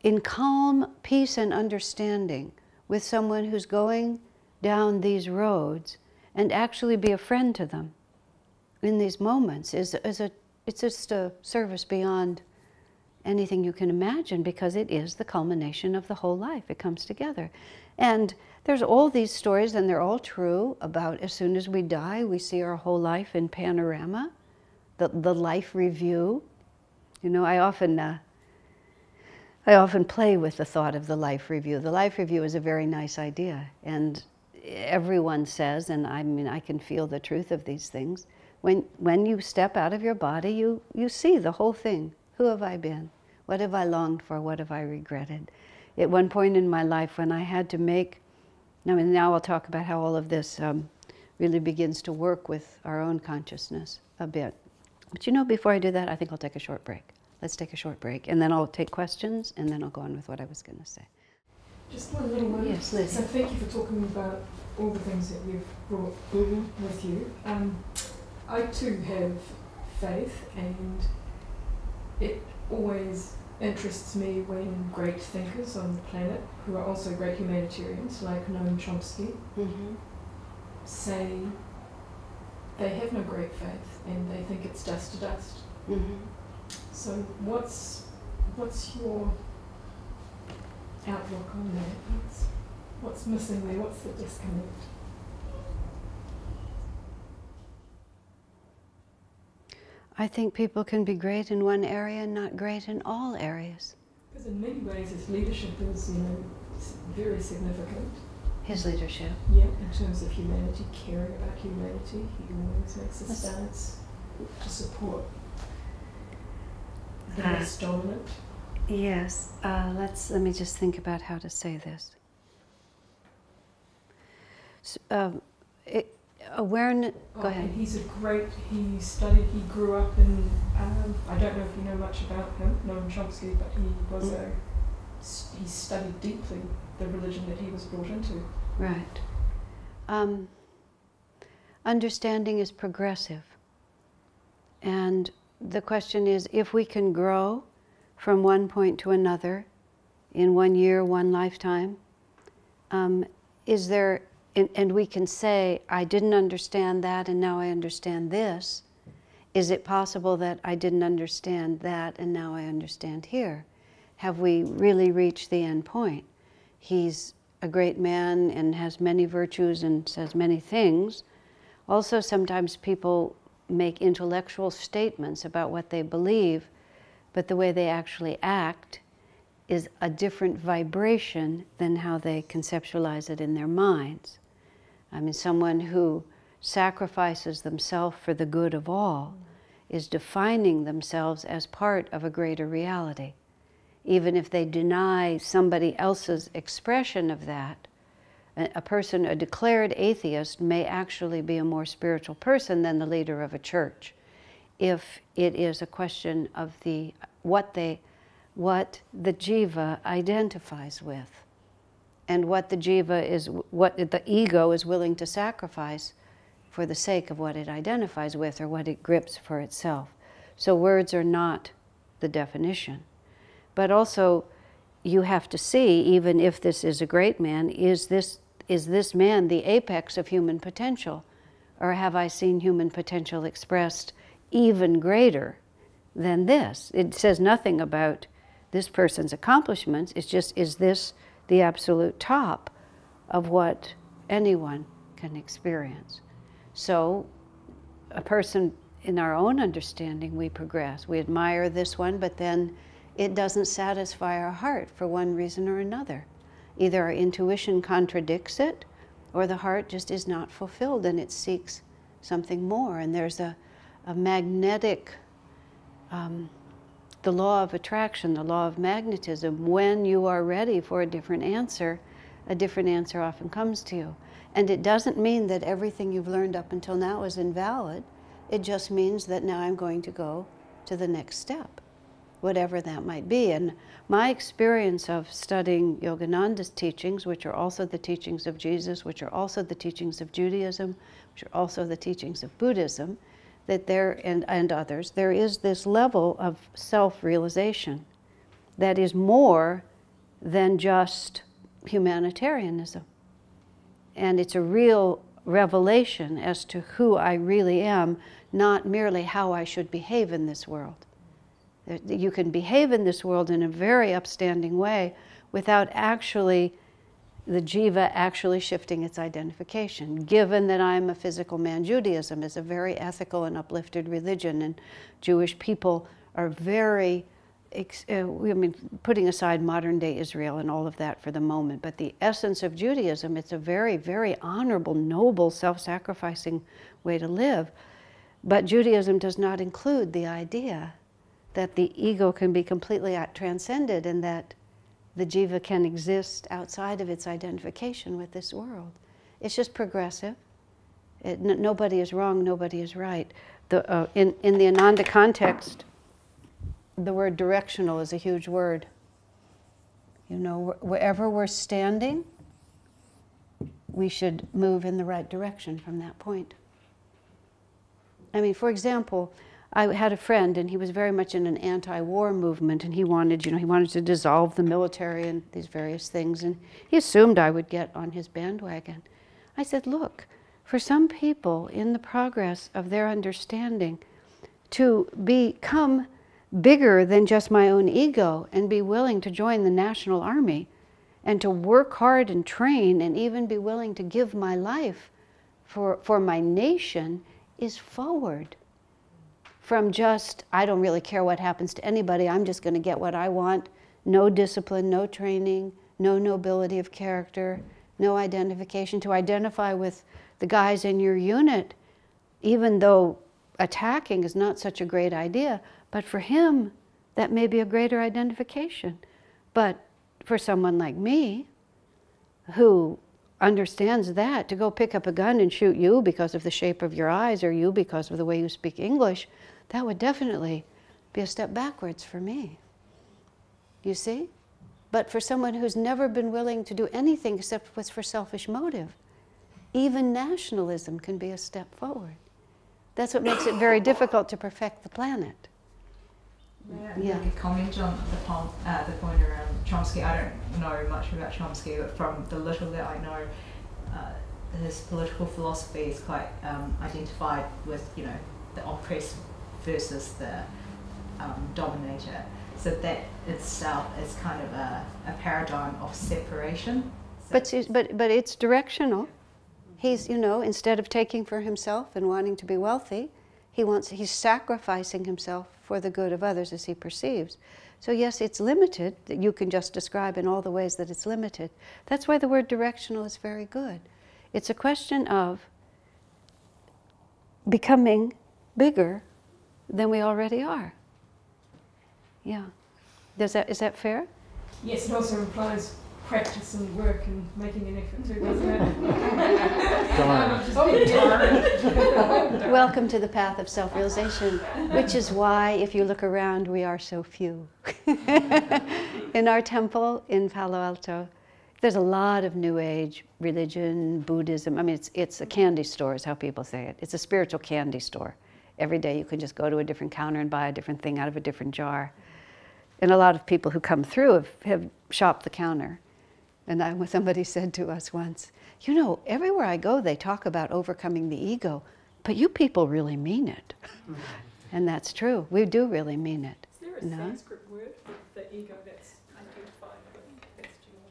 in calm peace and understanding with someone who's going down these roads and actually be a friend to them in these moments it's just a service beyond anything you can imagine, because it is the culmination of the whole life. It comes together. And there's all these stories, and they're all true, about as soon as we die, we see our whole life in panorama, the life review. You know, I often play with the thought of the life review. The life review is a very nice idea, and everyone says, and I mean, I can feel the truth of these things, when you step out of your body, you see the whole thing. Who have I been? What have I longed for? What have I regretted? At one point in my life when I had to make, now I'll talk about how all of this really begins to work with our own consciousness a bit. But you know, before I do that, I think I'll take a short break. Let's take a short break, and then I'll take questions, and then I'll go on with what I was going to say. Just one little word. Yes, Liz. So thank you for talking about all the things that you've brought with you. I too have faith, and it always interests me when great thinkers on the planet, who are also great humanitarians, like Nayaswami, say they have no great faith and they think it's dust to dust. So what's your outlook on that? What's missing there? What's the disconnect? I think people can be great in one area and not great in all areas. Because in many ways his leadership is, very significant. His leadership? Yeah, in terms of humanity, caring about humanity. He always makes a stance to support the less dominant. Yes. Let me just think about how to say this. Awareness. Go ahead. He's he grew up in, I don't know if you know much about him, Nayaswami, but he studied deeply the religion that he was brought into. Right. Understanding is progressive. And the question is, if we can grow from one point to another in 1 year, one lifetime, is there, and we can say, I didn't understand that and now I understand this. Is it possible that I didn't understand that and now I understand here? Have we really reached the end point? He's a great man and has many virtues and says many things. Also, sometimes people make intellectual statements about what they believe, but the way they actually act is a different vibration than how they conceptualize it in their minds. I mean, someone who sacrifices themselves for the good of all is defining themselves as part of a greater reality. even if they deny somebody else's expression of that. A person, a declared atheist, may actually be a more spiritual person than the leader of a church, if it is a question of what the jiva identifies with, and what the jiva is, what the ego is willing to sacrifice for the sake of what it identifies with or what it grips for itself. So words are not the definition. But also, you have to see, even if this is a great man, is this man the apex of human potential? Or have I seen human potential expressed even greater than this? It says nothing about this person's accomplishments. It's just, is this the absolute top of what anyone can experience? So, a person, in our own understanding, we progress. We admire this one, but then it doesn't satisfy our heart for one reason or another. Either our intuition contradicts it, or the heart just is not fulfilled and it seeks something more. And there's a magnetic, the law of attraction, the law of magnetism. When you are ready for a different answer often comes to you. And it doesn't mean that everything you've learned up until now is invalid. It just means that now I'm going to go to the next step, whatever that might be. And my experience of studying Yogananda's teachings, which are also the teachings of Jesus, which are also the teachings of Judaism, which are also the teachings of Buddhism, that there, and others, there is this level of self-realization that is more than just humanitarianism. And it's a real revelation as to who I really am, not merely how I should behave in this world. You can behave in this world in a very upstanding way without actually, the jiva actually shifting its identification. Given that I'm a physical man, Judaism is a very ethical and uplifted religion, and Jewish people are very, putting aside modern day Israel and all of that for the moment, but the essence of Judaism, it's a very, very honorable, noble, self-sacrificing way to live. But Judaism does not include the idea that the ego can be completely transcended and that the jiva can exist outside of its identification with this world. It's just progressive. Nobody is wrong, nobody is right. In the Ananda context, the word directional is a huge word. You know, wherever we're standing, we should move in the right direction from that point. I mean, for example, I had a friend, and he was very much in an anti-war movement, and he wanted, he wanted to dissolve the military and these various things, and he assumed I would get on his bandwagon. I said, look, for some people in the progress of their understanding, to become bigger than just my own ego and be willing to join the National Army and to work hard and train and even be willing to give my life for my nation is forward from just, I don't really care what happens to anybody, I'm just going to get what I want, no discipline, no training, no nobility of character, no identification, to identify with the guys in your unit, even though attacking is not such a great idea, but for him, that may be a greater identification. But for someone like me, who understands that, to go pick up a gun and shoot you because of the shape of your eyes or you because of the way you speak English, that would definitely be a step backwards for me. You see? But for someone who's never been willing to do anything except what's for selfish motive, even nationalism can be a step forward. That's what makes it very difficult to perfect the planet. Yeah, I could comment on the point around Chomsky. I don't know much about Chomsky, but from the little that I know, his political philosophy is quite identified with, the oppressed versus the dominator. So that itself is kind of a paradigm of separation. So But it's directional. He's, instead of taking for himself and wanting to be wealthy, he's sacrificing himself for the good of others as he perceives. So yes, it's limited, that you can just describe in all the ways that it's limited. That's why the word directional is very good. It's a question of becoming bigger than we already are. Yeah. Is that fair? Yes, it also implies practice and work and making an effort too, doesn't it? Welcome to the path of self-realization, which is why, if you look around, we are so few. In our temple in Palo Alto, there's a lot of New Age religion, Buddhism. I mean, it's a candy store is how people say it. It's a spiritual candy store. Every day you can just go to a different counter and buy a different thing out of a different jar. And a lot of people who come through have shopped the counter. And somebody said to us once, you know, everywhere I go they talk about overcoming the ego, but you people really mean it. And that's true. We do really mean it. Is there a Sanskrit word for the ego that's identified with bestial?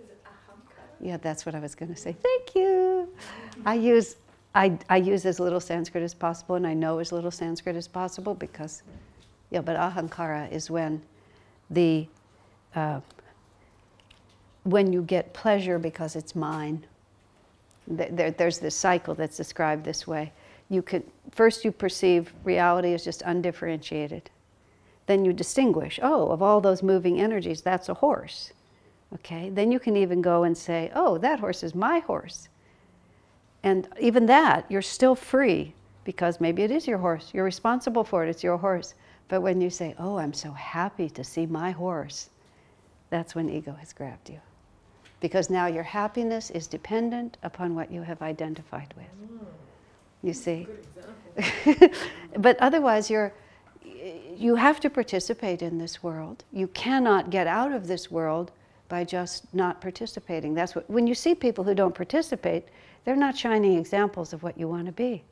Is it ahamkara? Yeah, that's what I was going to say. Thank you. I use as little Sanskrit as possible, and I know as little Sanskrit as possible because, yeah, but ahankara is when when you get pleasure because it's mine. There's this cycle that's described this way. First you perceive reality as just undifferentiated. Then you distinguish, oh, of all those moving energies, that's a horse. Okay, then you can even go and say, oh, that horse is my horse. And even that, you're still free because maybe it is your horse. You're responsible for it, it's your horse. But when you say, oh, I'm so happy to see my horse, that's when ego has grabbed you. Because now your happiness is dependent upon what you have identified with. You see? But otherwise, you have to participate in this world. You cannot get out of this world by just not participating. That's what, when you see people who don't participate, they're not shining examples of what you want to be.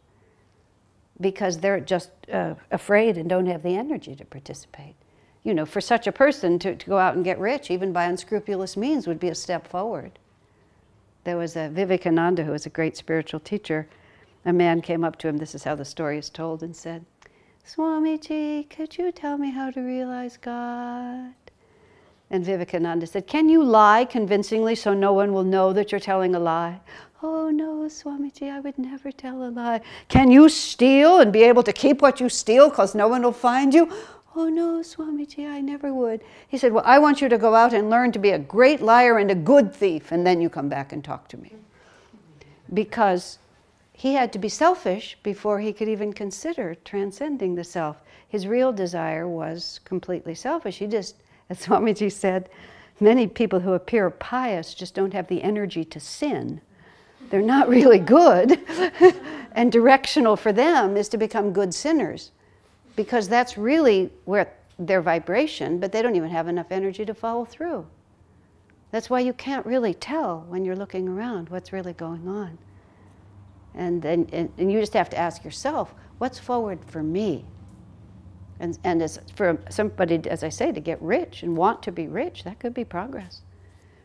Because they're just afraid and don't have the energy to participate. You know, for such a person to go out and get rich, even by unscrupulous means, would be a step forward. There was a Vivekananda, who was a great spiritual teacher. A man came up to him, this is how the story is told, and said, Swamiji, could you tell me how to realize God? And Vivekananda said, can you lie convincingly so no one will know that you're telling a lie? Oh no, Swamiji, I would never tell a lie. Can you steal and be able to keep what you steal because no one will find you? Oh no, Swamiji, I never would. He said, well, I want you to go out and learn to be a great liar and a good thief, and then you come back and talk to me. Because he had to be selfish before he could even consider transcending the self. His real desire was completely selfish. He just, as Swamiji said, many people who appear pious just don't have the energy to sin. They're not really good. And directional for them is to become good sinners. Because that's really where their vibration, but they don't even have enough energy to follow through. That's why you can't really tell when you're looking around what's really going on. And you just have to ask yourself, what's forward for me? And as for somebody, as I say, to get rich and want to be rich, that could be progress.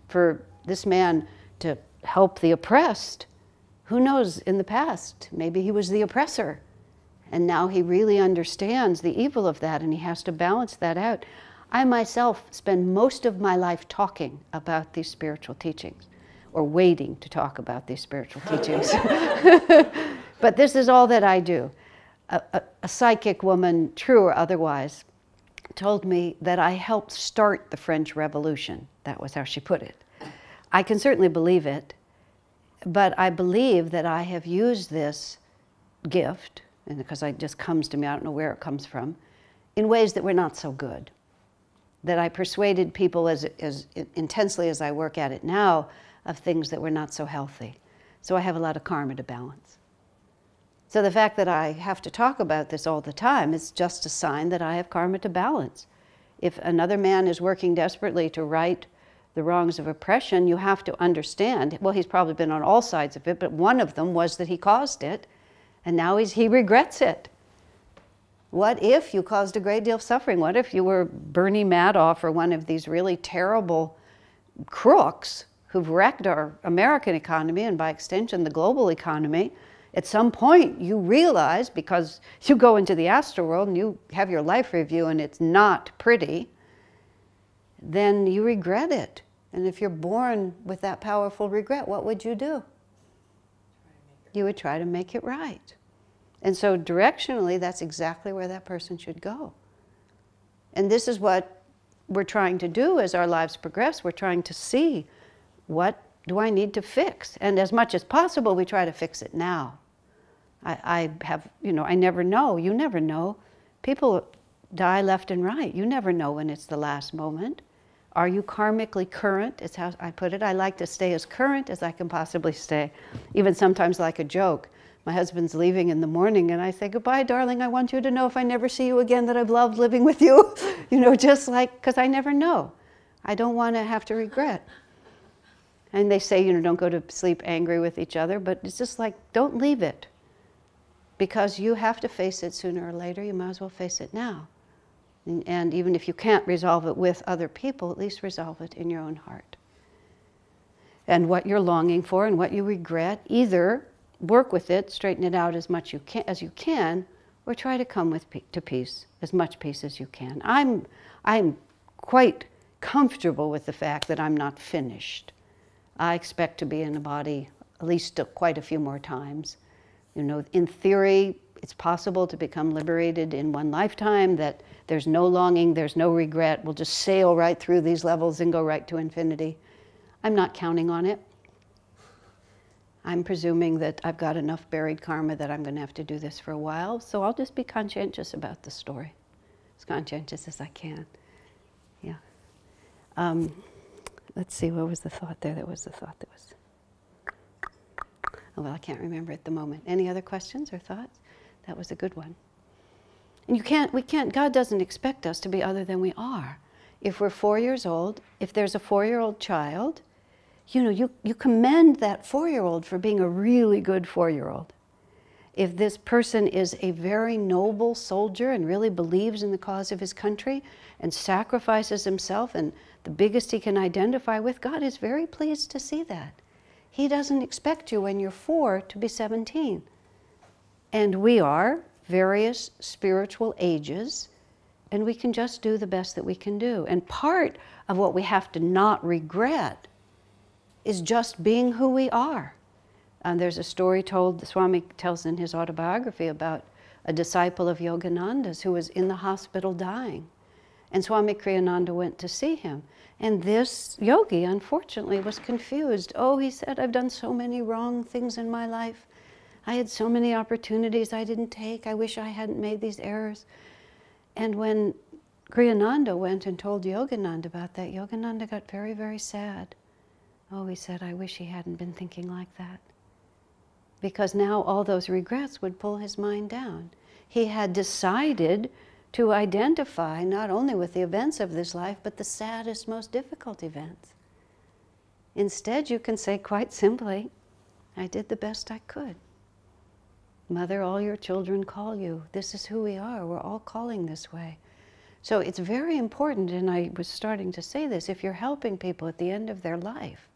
For this man to help the oppressed, who knows, in the past, maybe he was the oppressor. And now he really understands the evil of that, and he has to balance that out. I myself spend most of my life talking about these spiritual teachings, or waiting to talk about these spiritual teachings. But this is all that I do. A psychic woman, true or otherwise, told me that I helped start the French Revolution. That was how she put it. I can certainly believe it, but I believe that I have used this gift, and because it just comes to me, I don't know where it comes from, in ways that were not so good. That I persuaded people as intensely as I work at it now of things that were not so healthy. So I have a lot of karma to balance. So the fact that I have to talk about this all the time is just a sign that I have karma to balance. If another man is working desperately to right the wrongs of oppression, you have to understand, well, he's probably been on all sides of it, but one of them was that he caused it. And now he regrets it. What if you caused a great deal of suffering? What if you were Bernie Madoff or one of these really terrible crooks who've wrecked our American economy and by extension the global economy? At some point you realize, because you go into the astral world and you have your life review and it's not pretty, then you regret it. And if you're born with that powerful regret, what would you do? You would try to make it right. And so directionally, that's exactly where that person should go. And this is what we're trying to do as our lives progress. We're trying to see, what do I need to fix? And as much as possible, we try to fix it now. I have, I never know. You never know. People die left and right. You never know when it's the last moment. Are you karmically current, is how I put it. I like to stay as current as I can possibly stay. Even sometimes like a joke. My husband's leaving in the morning and I say, goodbye, darling. I want you to know if I never see you again that I've loved living with you. Just like, because I never know. I don't want to have to regret. And they say, don't go to sleep angry with each other, but it's just like, don't leave it. Because you have to face it sooner or later. You might as well face it now. And even if you can't resolve it with other people, at least resolve it in your own heart. And what you're longing for and what you regret, either work with it, straighten it out as much as you can, or try to come to peace, as much peace as you can. I'm quite comfortable with the fact that I'm not finished. I expect to be in a body at least quite a few more times. In theory, it's possible to become liberated in one lifetime, that there's no longing, there's no regret. We'll just sail right through these levels and go right to infinity. I'm not counting on it. I'm presuming that I've got enough buried karma that I'm going to have to do this for a while, so I'll just be conscientious about the story. As conscientious as I can. Yeah. Let's see, what was the thought there? That was the thought that was... Oh, well, I can't remember at the moment. Any other questions or thoughts? That was a good one. And God doesn't expect us to be other than we are. If we're 4 years old, if there's a 4-year-old child, you commend that 4-year-old for being a really good 4-year-old. If this person is a very noble soldier and really believes in the cause of his country and sacrifices himself and the biggest he can identify with, God is very pleased to see that. He doesn't expect you when you're 4 to be 17. And we are various spiritual ages, and we can just do the best that we can do. And part of what we have to not regret is just being who we are. And there's a story told, the Swami tells in his autobiography, about a disciple of Yogananda's who was in the hospital dying. And Swami Kriyananda went to see him. And this yogi, unfortunately, was confused. Oh, he said, I've done so many wrong things in my life. I had so many opportunities I didn't take. I wish I hadn't made these errors. And when Kriyananda went and told Yogananda about that, Yogananda got very, very sad. Oh, he said, I wish he hadn't been thinking like that. Because now all those regrets would pull his mind down. He had decided to identify not only with the events of this life, but the saddest, most difficult events. Instead, you can say quite simply, I did the best I could. Mother, all your children call you. This is who we are. We're all calling this way. So it's very important, and I was starting to say this, if you're helping people at the end of their life,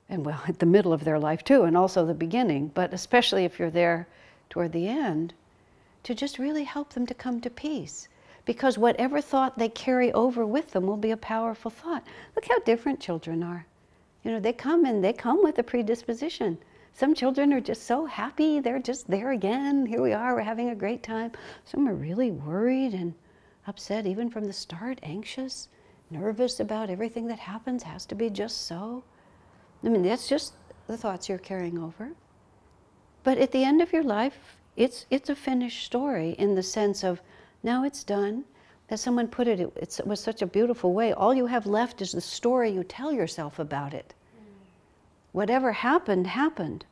and well, at the middle of their life too, and also the beginning, but especially if you're there toward the end, to just really help them to come to peace. Because whatever thought they carry over with them will be a powerful thought. Look how different children are. They come with a predisposition. Some children are just so happy, they're just there again. Here we are, we're having a great time. Some are really worried and upset, even from the start, anxious, nervous about everything that happens, has to be just so. I mean, that's just the thoughts you're carrying over. But at the end of your life, it's a finished story in the sense of, now it's done. As someone put it, it was such a beautiful way. All you have left is the story you tell yourself about it. Whatever happened, happened.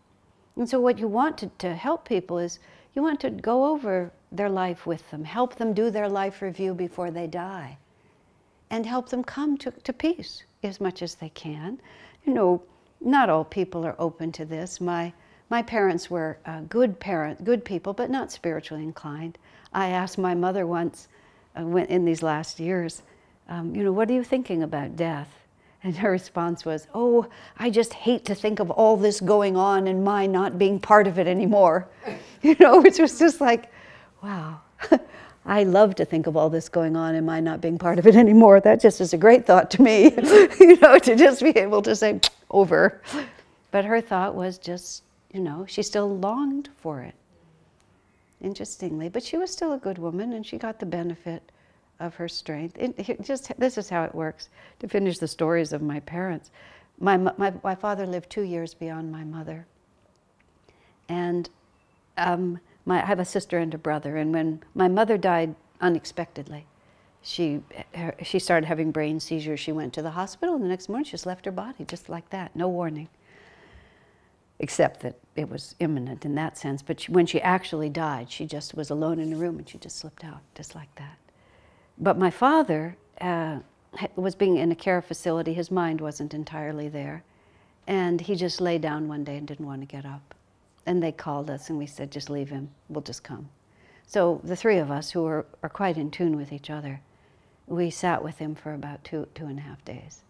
And so what you want to help people is, you want to go over their life with them, help them do their life review before they die, and help them come to peace as much as they can. Not all people are open to this. My parents were good people, but not spiritually inclined. I asked my mother once, in these last years, what are you thinking about death? And her response was, oh, I just hate to think of all this going on and my not being part of it anymore. Which was just like, wow. I love to think of all this going on and my not being part of it anymore. That just is a great thought to me, to just be able to say, over. But her thought was just, she still longed for it, interestingly. But she was still a good woman, and she got the benefit of her strength. This is how it works. To finish the stories of my parents, my father lived 2 years beyond my mother, and I have a sister and a brother. And when my mother died unexpectedly, she started having brain seizures. She went to the hospital, and the next morning she just left her body, just like that, no warning. Except that it was imminent in that sense. But when she actually died, she just was alone in a room and she just slipped out, just like that. But my father was being in a care facility. His mind wasn't entirely there. And he just lay down one day and didn't want to get up. And they called us and we said, just leave him, we'll just come. So the three of us, who are quite in tune with each other, we sat with him for about two and a half days.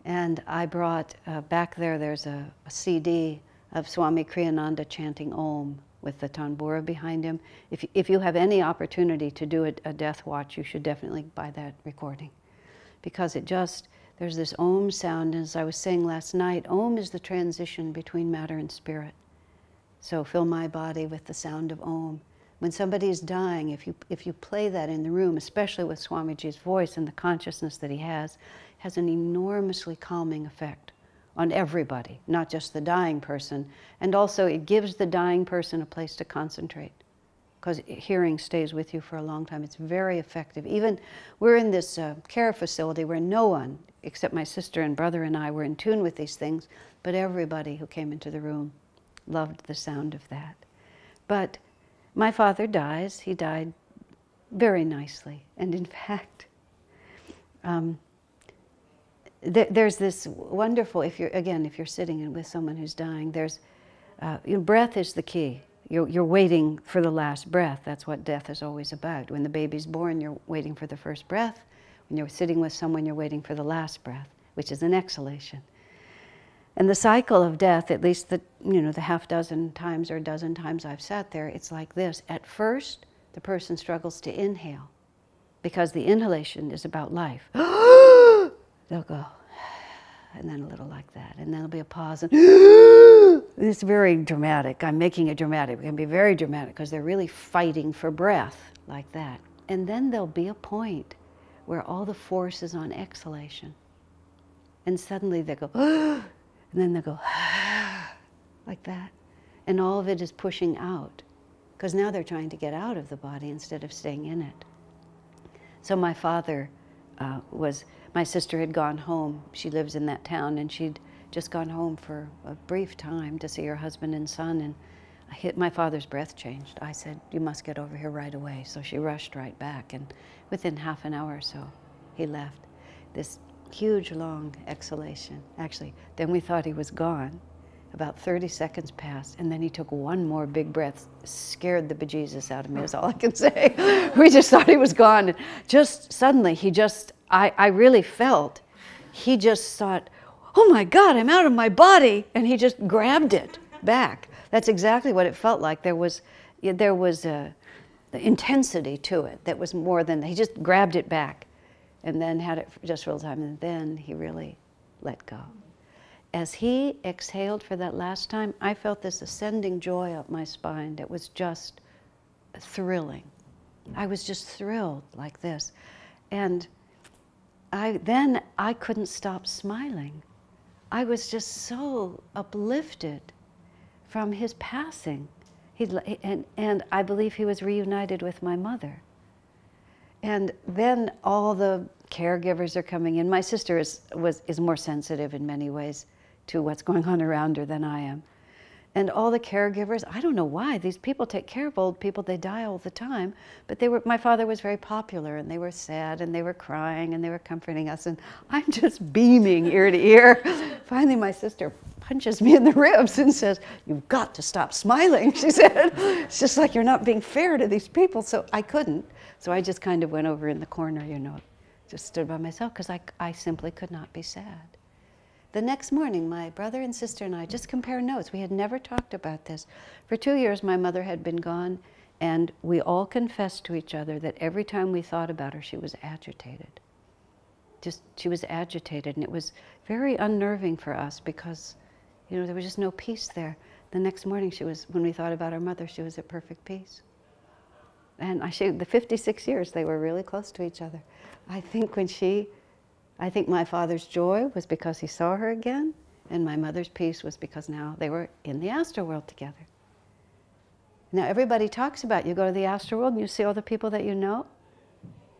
And I brought, back there's a CD of Swami Kriyananda chanting Om with the tanbura behind him. If you have any opportunity to do a death watch, you should definitely buy that recording. Because there's this Om sound, and as I was saying last night, Om is the transition between matter and spirit. So fill my body with the sound of Om. When somebody is dying, if you play that in the room, especially with Swamiji's voice and the consciousness that he has an enormously calming effect on everybody, not just the dying person. And also it gives the dying person a place to concentrate, because hearing stays with you for a long time. It's very effective. Even we're in this care facility where no one, except my sister and brother and I, were in tune with these things, but everybody who came into the room loved the sound of that. But my father dies. He died very nicely. And in fact, there's this wonderful, if you're sitting with someone who's dying, breath is the key. You're waiting for the last breath. That's what death is always about. When the baby's born, you're waiting for the first breath. When you're sitting with someone, you're waiting for the last breath, which is an exhalation. And the cycle of death, at least the half dozen times or a dozen times I've sat there, it's like this. At first, the person struggles to inhale because the inhalation is about life. They'll go, and then a little like that. And then there'll be a pause, and it's very dramatic. I'm making it dramatic. It can be very dramatic because they're really fighting for breath like that. And then there'll be a point where all the force is on exhalation. And suddenly they go, and then they go, like that. And all of it is pushing out, because now they're trying to get out of the body instead of staying in it. So my father my sister had gone home. She lives in that town, and she'd just gone home for a brief time to see her husband and son, and my father's breath changed. I said, you must get over here right away. So she rushed right back, and within half an hour or so, he left. This huge, long exhalation. Actually, then we thought he was gone. About 30 seconds passed, and then he took one more big breath. Scared the bejesus out of me, is all I can say. We just thought he was gone. And just suddenly, I really felt, he just thought, oh my God, I'm out of my body. And he just grabbed it back. That's exactly what it felt like. There was the intensity to it that was more than, he just grabbed it back and then had it just for a little time, and then he really let go. As he exhaled for that last time, I felt this ascending joy up my spine that was just thrilling. I was just thrilled like this. And then I couldn't stop smiling. I was just so uplifted from his passing. And I believe he was reunited with my mother. And then all the caregivers are coming in. My sister is more sensitive in many ways to what's going on around her than I am. And all the caregivers, I don't know why, these people take care of old people, they die all the time, but my father was very popular, and they were sad, and they were crying, and they were comforting us, and I'm just beaming ear to ear. Finally, my sister punches me in the ribs and says, you've got to stop smiling, she said. It's just like you're not being fair to these people. So I couldn't. So I just kind of went over in the corner, just stood by myself, because I simply could not be sad. The next morning, my brother and sister and I just compared notes. We had never talked about this. For 2 years, my mother had been gone, and we all confessed to each other that every time we thought about her, she was agitated. She was agitated, and it was very unnerving for us because, there was just no peace there. The next morning, when we thought about our mother, she was at perfect peace. And the 56 years, they were really close to each other. I think my father's joy was because he saw her again, and my mother's peace was because now they were in the astral world together. Now everybody talks about, you go to the astral world and you see all the people that you know,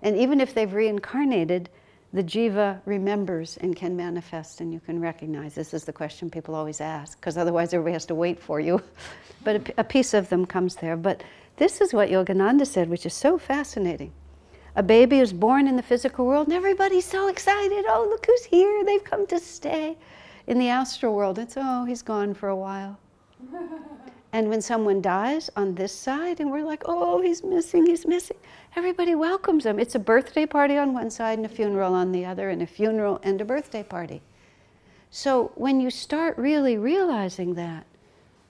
and even if they've reincarnated, the jiva remembers and can manifest, and you can recognize. This is the question people always ask, because otherwise everybody has to wait for you. But a piece of them comes there. But this is what Yogananda said, which is so fascinating. A baby is born in the physical world, and everybody's so excited. Oh, look who's here. They've come to stay. In the astral world, it's, oh, he's gone for a while. And when someone dies on this side, and we're like, oh, he's missing, everybody welcomes him. It's a birthday party on one side and a funeral on the other, and a funeral and a birthday party. So when you start really realizing that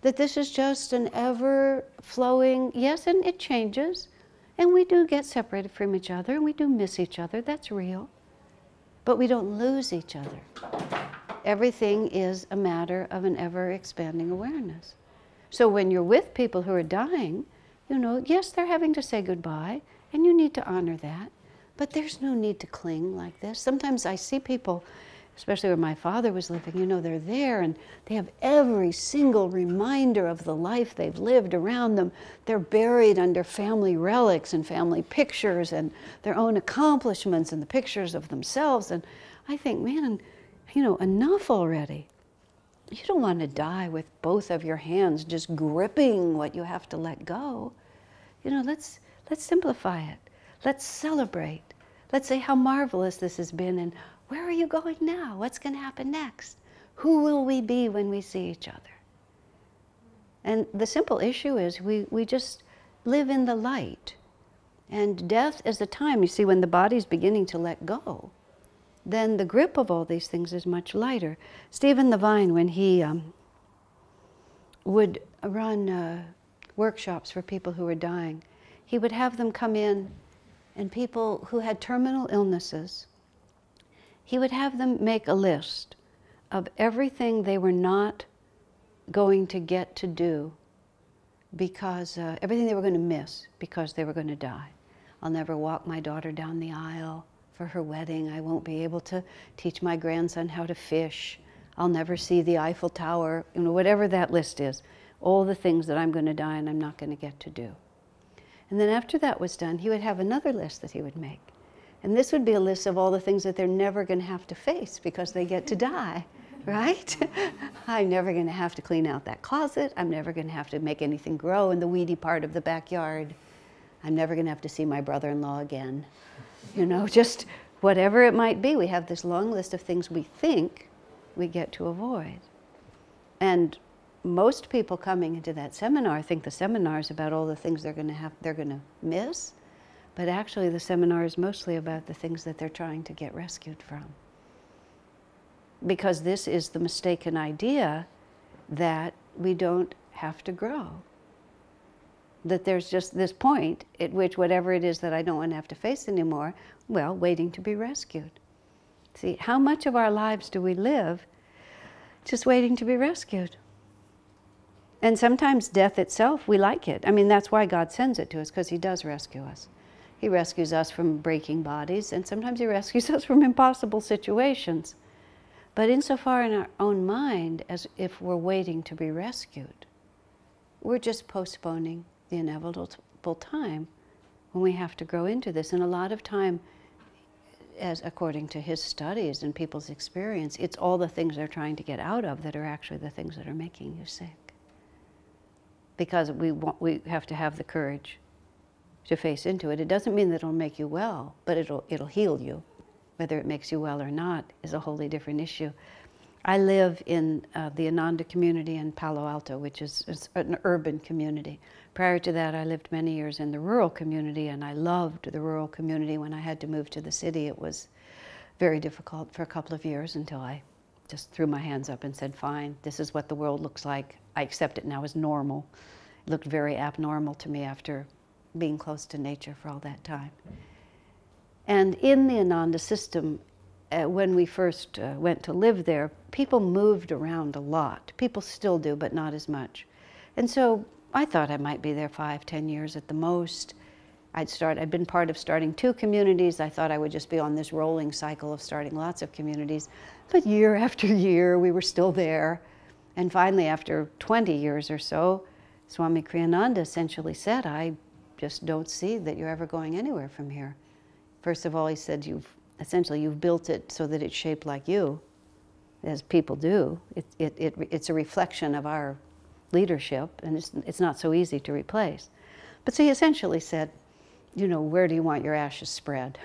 this is just an ever-flowing, yes, and it changes, and we do get separated from each other, and we do miss each other, that's real, but we don't lose each other. Everything is a matter of an ever-expanding awareness. So when you're with people who are dying, you know, yes, they're having to say goodbye, and you need to honor that, but there's no need to cling like this. Sometimes I see people, especially where my father was living, you know, they're there and they have every single reminder of the life they've lived around them. They're buried under family relics and family pictures and their own accomplishments and the pictures of themselves. And I think, man, you know, enough already. You don't want to die with both of your hands just gripping what you have to let go. You know, let's simplify it. Let's celebrate. Let's say how marvelous this has been, and where are you going now? What's going to happen next? Who will we be when we see each other? And the simple issue is we just live in the light. And death is the time, you see, when the body's beginning to let go, then the grip of all these things is much lighter. Stephen Levine, when he would run workshops for people who were dying, he would have them come in, and people who had terminal illnesses, he would have them make a list of everything they were not going to get to do because, everything they were going to miss because they were going to die. I'll never walk my daughter down the aisle for her wedding. I won't be able to teach my grandson how to fish. I'll never see the Eiffel Tower, you know, whatever that list is. All the things that I'm going to die and I'm not going to get to do. And then after that was done, he would have another list that he would make. And this would be a list of all the things that they're never going to have to face because they get to die, right? I'm never going to have to clean out that closet. I'm never going to have to make anything grow in the weedy part of the backyard. I'm never going to have to see my brother-in-law again. You know, just whatever it might be, we have this long list of things we think we get to avoid. And most people coming into that seminar think the seminar is about all the things they're going to miss, but actually the seminar is mostly about the things that they're trying to get rescued from. Because this is the mistaken idea that we don't have to grow. That there's just this point at which whatever it is that I don't want to have to face anymore, well, waiting to be rescued. See, how much of our lives do we live just waiting to be rescued? And sometimes death itself, we like it. I mean, that's why God sends it to us, because He does rescue us. He rescues us from breaking bodies, and sometimes He rescues us from impossible situations. But insofar in our own mind as if we're waiting to be rescued, we're just postponing the inevitable time when we have to grow into this. And a lot of time, as according to his studies and people's experience, it's all the things they're trying to get out of that are actually the things that are making you sick. Because we have to have the courage to face into it. It doesn't mean that it'll make you well, but it'll heal you. Whether it makes you well or not is a wholly different issue. I live in the Ananda community in Palo Alto, which is an urban community. Prior to that, I lived many years in the rural community, and I loved the rural community. When I had to move to the city, it was very difficult for a couple of years until I just threw my hands up and said, fine, this is what the world looks like. I accept it now as normal. It looked very abnormal to me after being close to nature for all that time. And in the Ananda system, when we first went to live there, people moved around a lot. People still do, but not as much. And so I thought I might be there 5, 10 years at the most. I'd been part of starting 2 communities. I thought I would just be on this rolling cycle of starting lots of communities. But year after year, we were still there. And finally, after 20 years or so, Swami Kriyananda essentially said, I just don't see that you're ever going anywhere from here. First of all, he said, you've built it so that it's shaped like you, as people do. It's a reflection of our leadership, and it's not so easy to replace. But so he essentially said, you know, where do you want your ashes spread?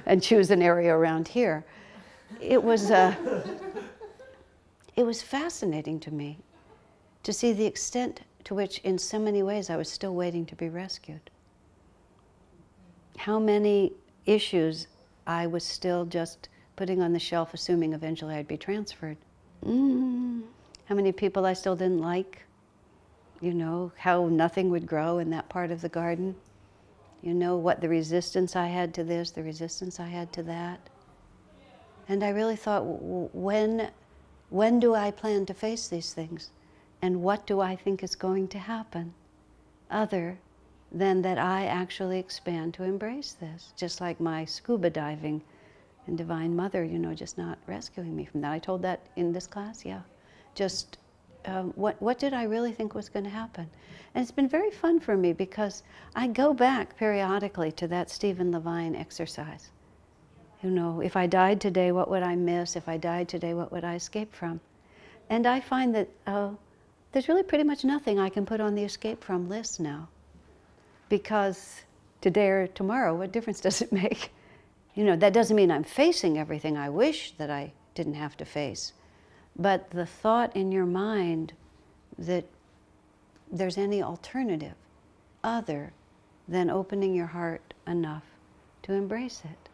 And choose an area around here. It was fascinating to me to see the extent to which, in so many ways, I was still waiting to be rescued. How many issues I was still just putting on the shelf, assuming eventually I'd be transferred. How many people I still didn't like. You know, how nothing would grow in that part of the garden. You know, what the resistance I had to this, the resistance I had to that. And I really thought, when do I plan to face these things? And what do I think is going to happen? Other than that I actually expand to embrace this. Just like my scuba diving and Divine Mother, you know, just not rescuing me from that. I told that in this class, yeah. Just what did I really think was going to happen? And it's been very fun for me because I go back periodically to that Stephen Levine exercise. You know, if I died today, what would I miss? If I died today, what would I escape from? And I find that there's really pretty much nothing I can put on the escape from list now. Because today or tomorrow, what difference does it make? You know, that doesn't mean I'm facing everything I wish that I didn't have to face. But the thought in your mind that there's any alternative other than opening your heart enough to embrace it.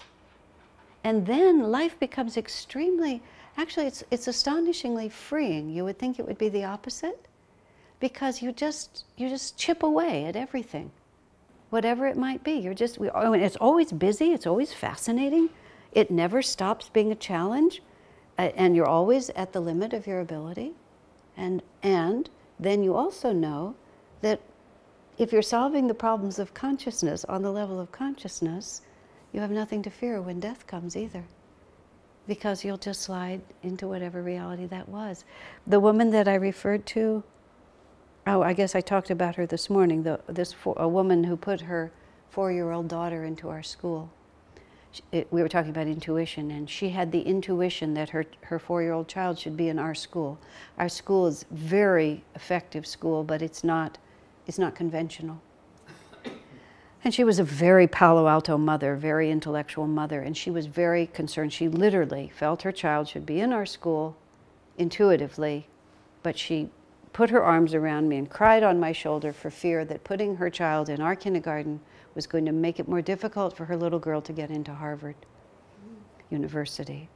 And then life becomes extremely, actually it's astonishingly freeing. You would think it would be the opposite, because you just chip away at everything. Whatever it might be, it's always busy, it's always fascinating. It never stops being a challenge. And you're always at the limit of your ability. And then you also know that if you're solving the problems of consciousness on the level of consciousness, you have nothing to fear when death comes either. Because you'll just slide into whatever reality that was. The woman that I referred to, I guess I talked about her this morning, a woman who put her 4-year-old daughter into our school. We were talking about intuition, and she had the intuition that her 4-year-old child should be in our school. Our school is a very effective school, but it's not conventional. And she was a very Palo Alto mother, very intellectual mother, and she was very concerned. She literally felt her child should be in our school intuitively, but she put her arms around me and cried on my shoulder for fear that putting her child in our kindergarten was going to make it more difficult for her little girl to get into Harvard University.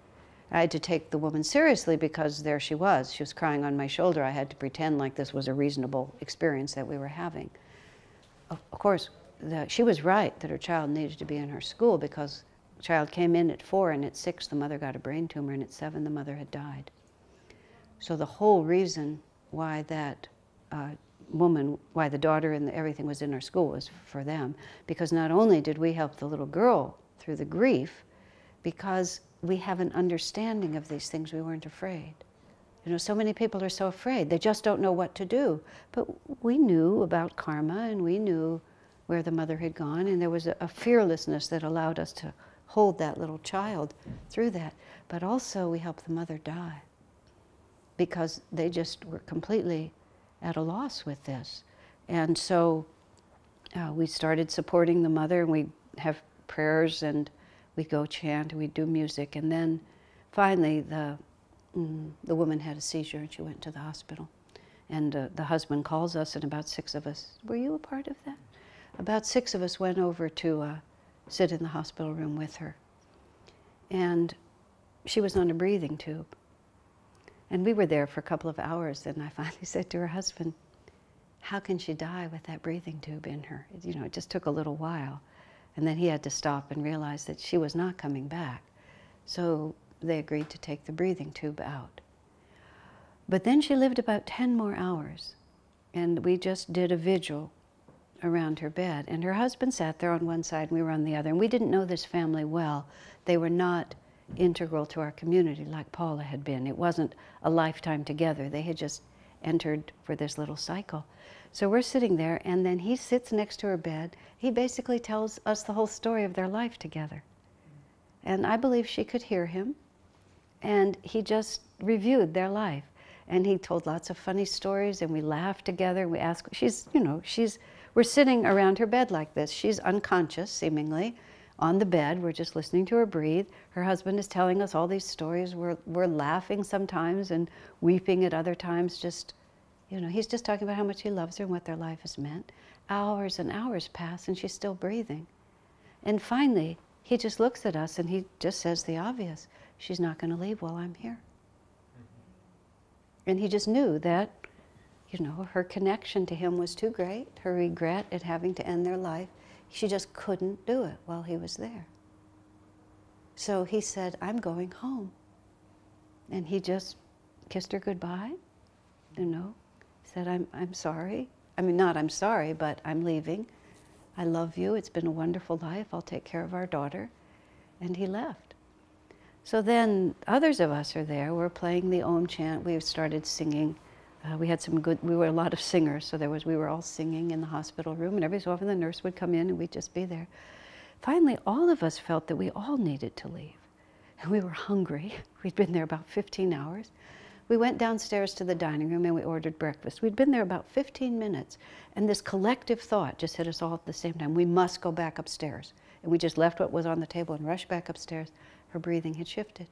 I had to take the woman seriously because there she was. She was crying on my shoulder. I had to pretend like this was a reasonable experience that we were having. Of course, she was right that her child needed to be in her school, because the child came in at 4 and at 6 the mother got a brain tumor, and at 7 the mother had died. So the whole reason why that why the daughter and everything was in our school was for them, because not only did we help the little girl through the grief, because we have an understanding of these things, we weren't afraid. You know, so many people are so afraid, they just don't know what to do. But we knew about karma, and we knew where the mother had gone, and there was a fearlessness that allowed us to hold that little child through that. But also we helped the mother die, because they just were completely at a loss with this. And so we started supporting the mother, and we have prayers, and we go chant, and we do music. And then finally the woman had a seizure, and she went to the hospital. And the husband calls us, and about 6 of us, were you a part of that? About 6 of us went over to sit in the hospital room with her. And she was on a breathing tube. And we were there for a couple of hours, and I finally said to her husband, how can she die with that breathing tube in her? You know, it just took a little while. And then he had to stop and realize that she was not coming back. So they agreed to take the breathing tube out. But then she lived about 10 more hours, and we just did a vigil around her bed, and her husband sat there on one side and we were on the other, and we didn't know this family well. They were not integral to our community like Paula had been. It wasn't a lifetime together. They had just entered for this little cycle. So we're sitting there, and then he sits next to her bed. He basically tells us the whole story of their life together. And I believe she could hear him, and he just reviewed their life. And he told lots of funny stories, and we laughed together. We asked, we're sitting around her bed like this. She's unconscious, seemingly, on the bed. We're just listening to her breathe. Her husband is telling us all these stories. We're laughing sometimes and weeping at other times. Just, he's just talking about how much he loves her and what their life has meant. Hours and hours pass, and she's still breathing. And finally, he just looks at us, and he just says the obvious. She's not going to leave while I'm here. And he just knew that, her connection to him was too great, her regret at having to end their life. She just couldn't do it while he was there. So he said, I'm going home. And he just kissed her goodbye, said, I'm sorry. I mean, not I'm sorry, but I'm leaving. I love you. It's been a wonderful life. I'll take care of our daughter. And he left. So then others of us are there. We're playing the Om chant. We started singing. We were a lot of singers, so we were all singing in the hospital room, and every so often the nurse would come in and we'd just be there. Finally, all of us felt that we all needed to leave. And we were hungry. We'd been there about 15 hours. We went downstairs to the dining room and we ordered breakfast. We'd been there about 15 minutes, and this collective thought just hit us all at the same time. We must go back upstairs. And we just left what was on the table and rushed back upstairs. Her breathing had shifted.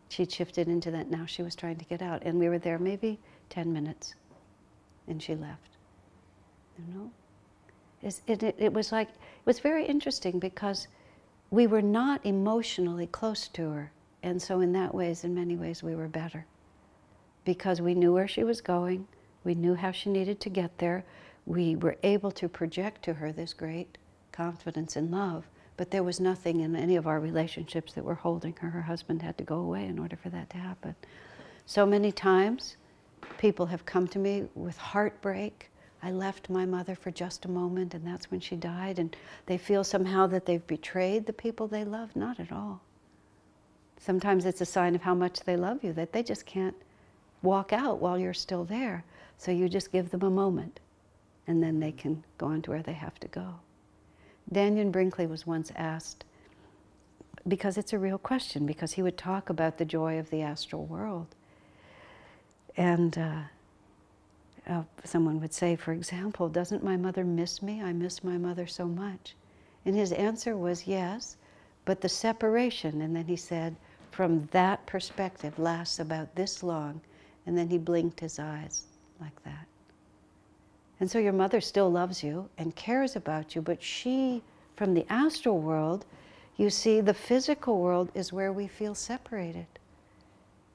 She'd shifted into that. Now she was trying to get out. And we were there maybe 10 minutes. And she left. It was very interesting because we were not emotionally close to her. And so in many ways, we were better. Because we knew where she was going. We knew how she needed to get there. We were able to project to her this great confidence and love. But there was nothing in any of our relationships that were holding her. Her husband had to go away in order for that to happen. So many times, people have come to me with heartbreak. I left my mother for just a moment, and that's when she died. And they feel somehow that they've betrayed the people they love. Not at all. Sometimes it's a sign of how much they love you, that they just can't walk out while you're still there. So you just give them a moment, and then they can go on to where they have to go. Daniel Brinkley was once asked, because it's a real question, because he would talk about the joy of the astral world. And someone would say, for example, doesn't my mother miss me? I miss my mother so much. And his answer was yes, but the separation, and then he said, from that perspective lasts about this long, and then he blinked his eyes like that. And so your mother still loves you and cares about you, but she, from the astral world, you see, the physical world is where we feel separated.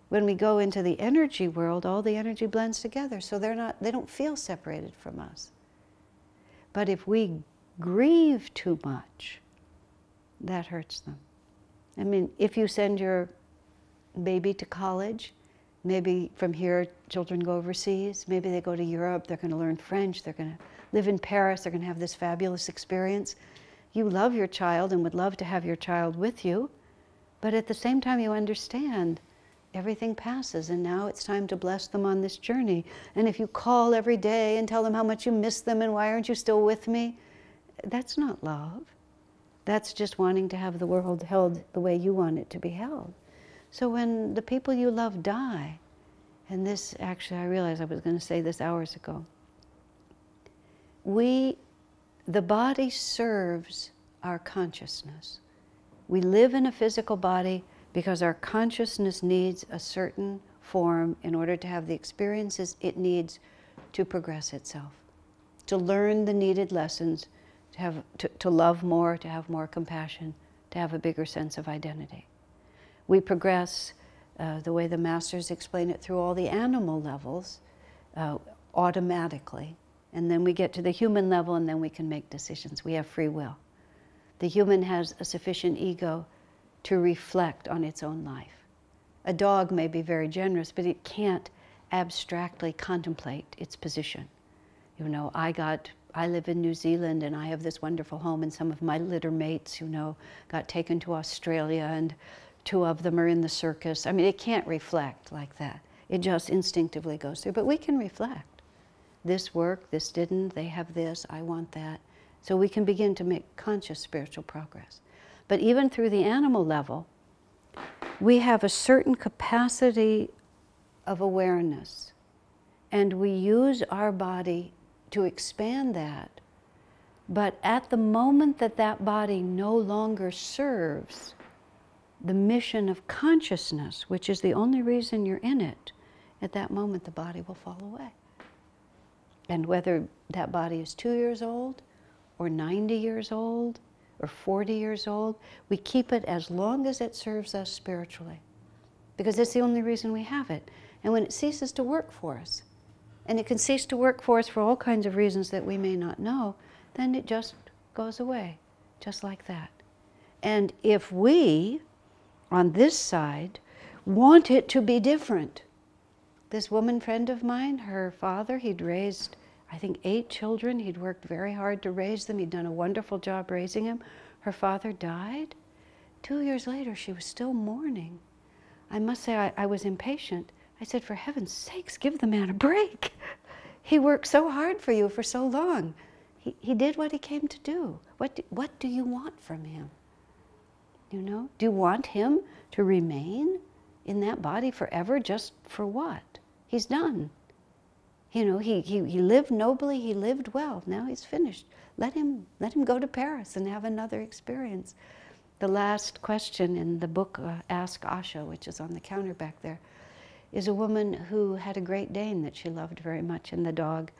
When we go into the energy world, all the energy blends together, so they don't feel separated from us. But if we grieve too much, that hurts them. I mean, if you send your baby to college, maybe from here children go overseas, maybe they go to Europe, they're going to learn French, they're going to live in Paris, they're going to have this fabulous experience. You love your child and would love to have your child with you, but at the same time you understand everything passes, and now it's time to bless them on this journey. And if you call every day and tell them how much you miss them and why aren't you still with me, that's not love. That's just wanting to have the world held the way you want it to be held. So when the people you love die, and this, actually I realized I was going to say this hours ago, the body serves our consciousness. We live in a physical body because our consciousness needs a certain form in order to have the experiences it needs to progress itself, to learn the needed lessons, to love more, to have more compassion, to have a bigger sense of identity. We progress, the way the masters explain it, through all the animal levels automatically. And then we get to the human level, and then we can make decisions. We have free will. The human has a sufficient ego to reflect on its own life. A dog may be very generous, but it can't abstractly contemplate its position. You know, I got I live in New Zealand and I have this wonderful home, and some of my litter mates, got taken to Australia and 2 of them are in the circus. I mean, it can't reflect like that. It just instinctively goes through. But we can reflect. This worked, this didn't, they have this, I want that. So we can begin to make conscious spiritual progress. But even through the animal level, we have a certain capacity of awareness. And we use our body to expand that. But at the moment that that body no longer serves the mission of consciousness, which is the only reason you're in it, at that moment the body will fall away. And whether that body is 2 years old, or 90 years old, or 40 years old, we keep it as long as it serves us spiritually. Because it's the only reason we have it. And when it ceases to work for us, and it can cease to work for us for all kinds of reasons that we may not know, then it just goes away, just like that. And if we, on this side, want it to be different. This woman friend of mine, her father, he'd raised, I think, 8 children. He'd worked very hard to raise them. He'd done a wonderful job raising them. Her father died. 2 years later, she was still mourning. I must say, I was impatient. I said, for heaven's sakes, give the man a break. He worked so hard for you for so long. He did what he came to do. What do you want from him? Do you want him to remain in that body forever? Just for what? He's done. He lived nobly, he lived well. Now he's finished. Let him go to Paris and have another experience. The last question in the book, Ask Asha, which is on the counter back there, is a woman who had a Great Dane that she loved very much, and the dog,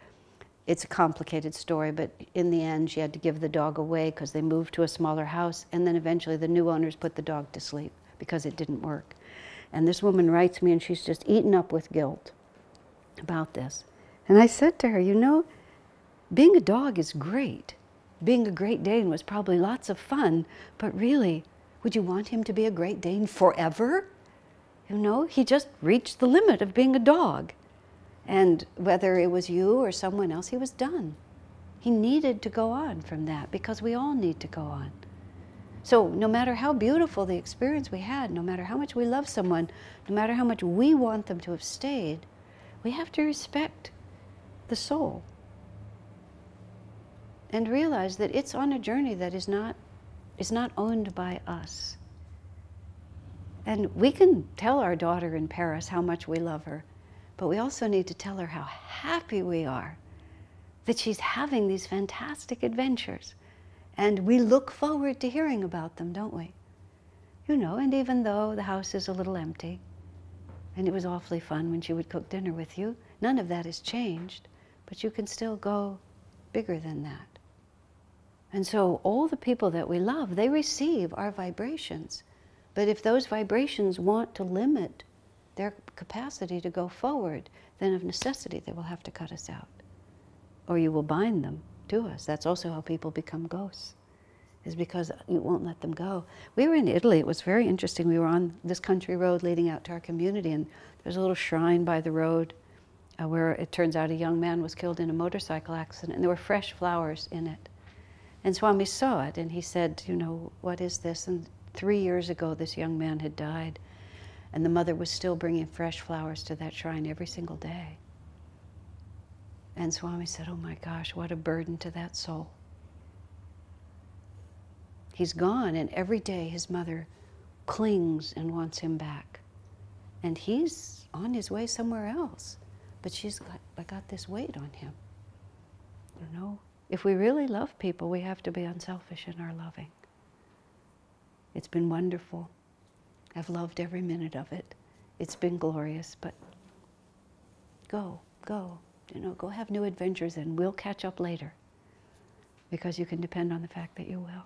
it's a complicated story, but in the end she had to give the dog away because they moved to a smaller house, and then eventually the new owners put the dog to sleep because it didn't work. And this woman writes me, and she's just eaten up with guilt about this. And I said to her, being a dog is great. Being a Great Dane was probably lots of fun, but really, would you want him to be a Great Dane forever? He just reached the limit of being a dog. And whether it was you or someone else, he was done. He needed to go on from that, because we all need to go on. So no matter how beautiful the experience we had, no matter how much we love someone, no matter how much we want them to have stayed, we have to respect the soul and realize that it's on a journey that is not owned by us. And we can tell our daughter in Paris how much we love her, but we also need to tell her how happy we are that she's having these fantastic adventures. And we look forward to hearing about them, don't we? And even though the house is a little empty, and it was awfully fun when she would cook dinner with you, none of that has changed, but you can still go bigger than that. And so all the people that we love, they receive our vibrations. But if those vibrations want to limit their capacity to go forward, then of necessity they will have to cut us out. Or you will bind them to us. That's also how people become ghosts, is because you won't let them go. We were in Italy. It was very interesting. We were on this country road leading out to our community, and there's a little shrine by the road where it turns out a young man was killed in a motorcycle accident, and there were fresh flowers in it. And Swami saw it, and he said, what is this? And 3 years ago, this young man had died, and the mother was still bringing fresh flowers to that shrine every single day. And Swami said, oh my gosh, what a burden to that soul. He's gone, and every day his mother clings and wants him back. And he's on his way somewhere else, but she's got this weight on him. If we really love people, we have to be unselfish in our loving. It's been wonderful. I've loved every minute of it. It's been glorious, but go have new adventures, and we'll catch up later, because you can depend on the fact that you will.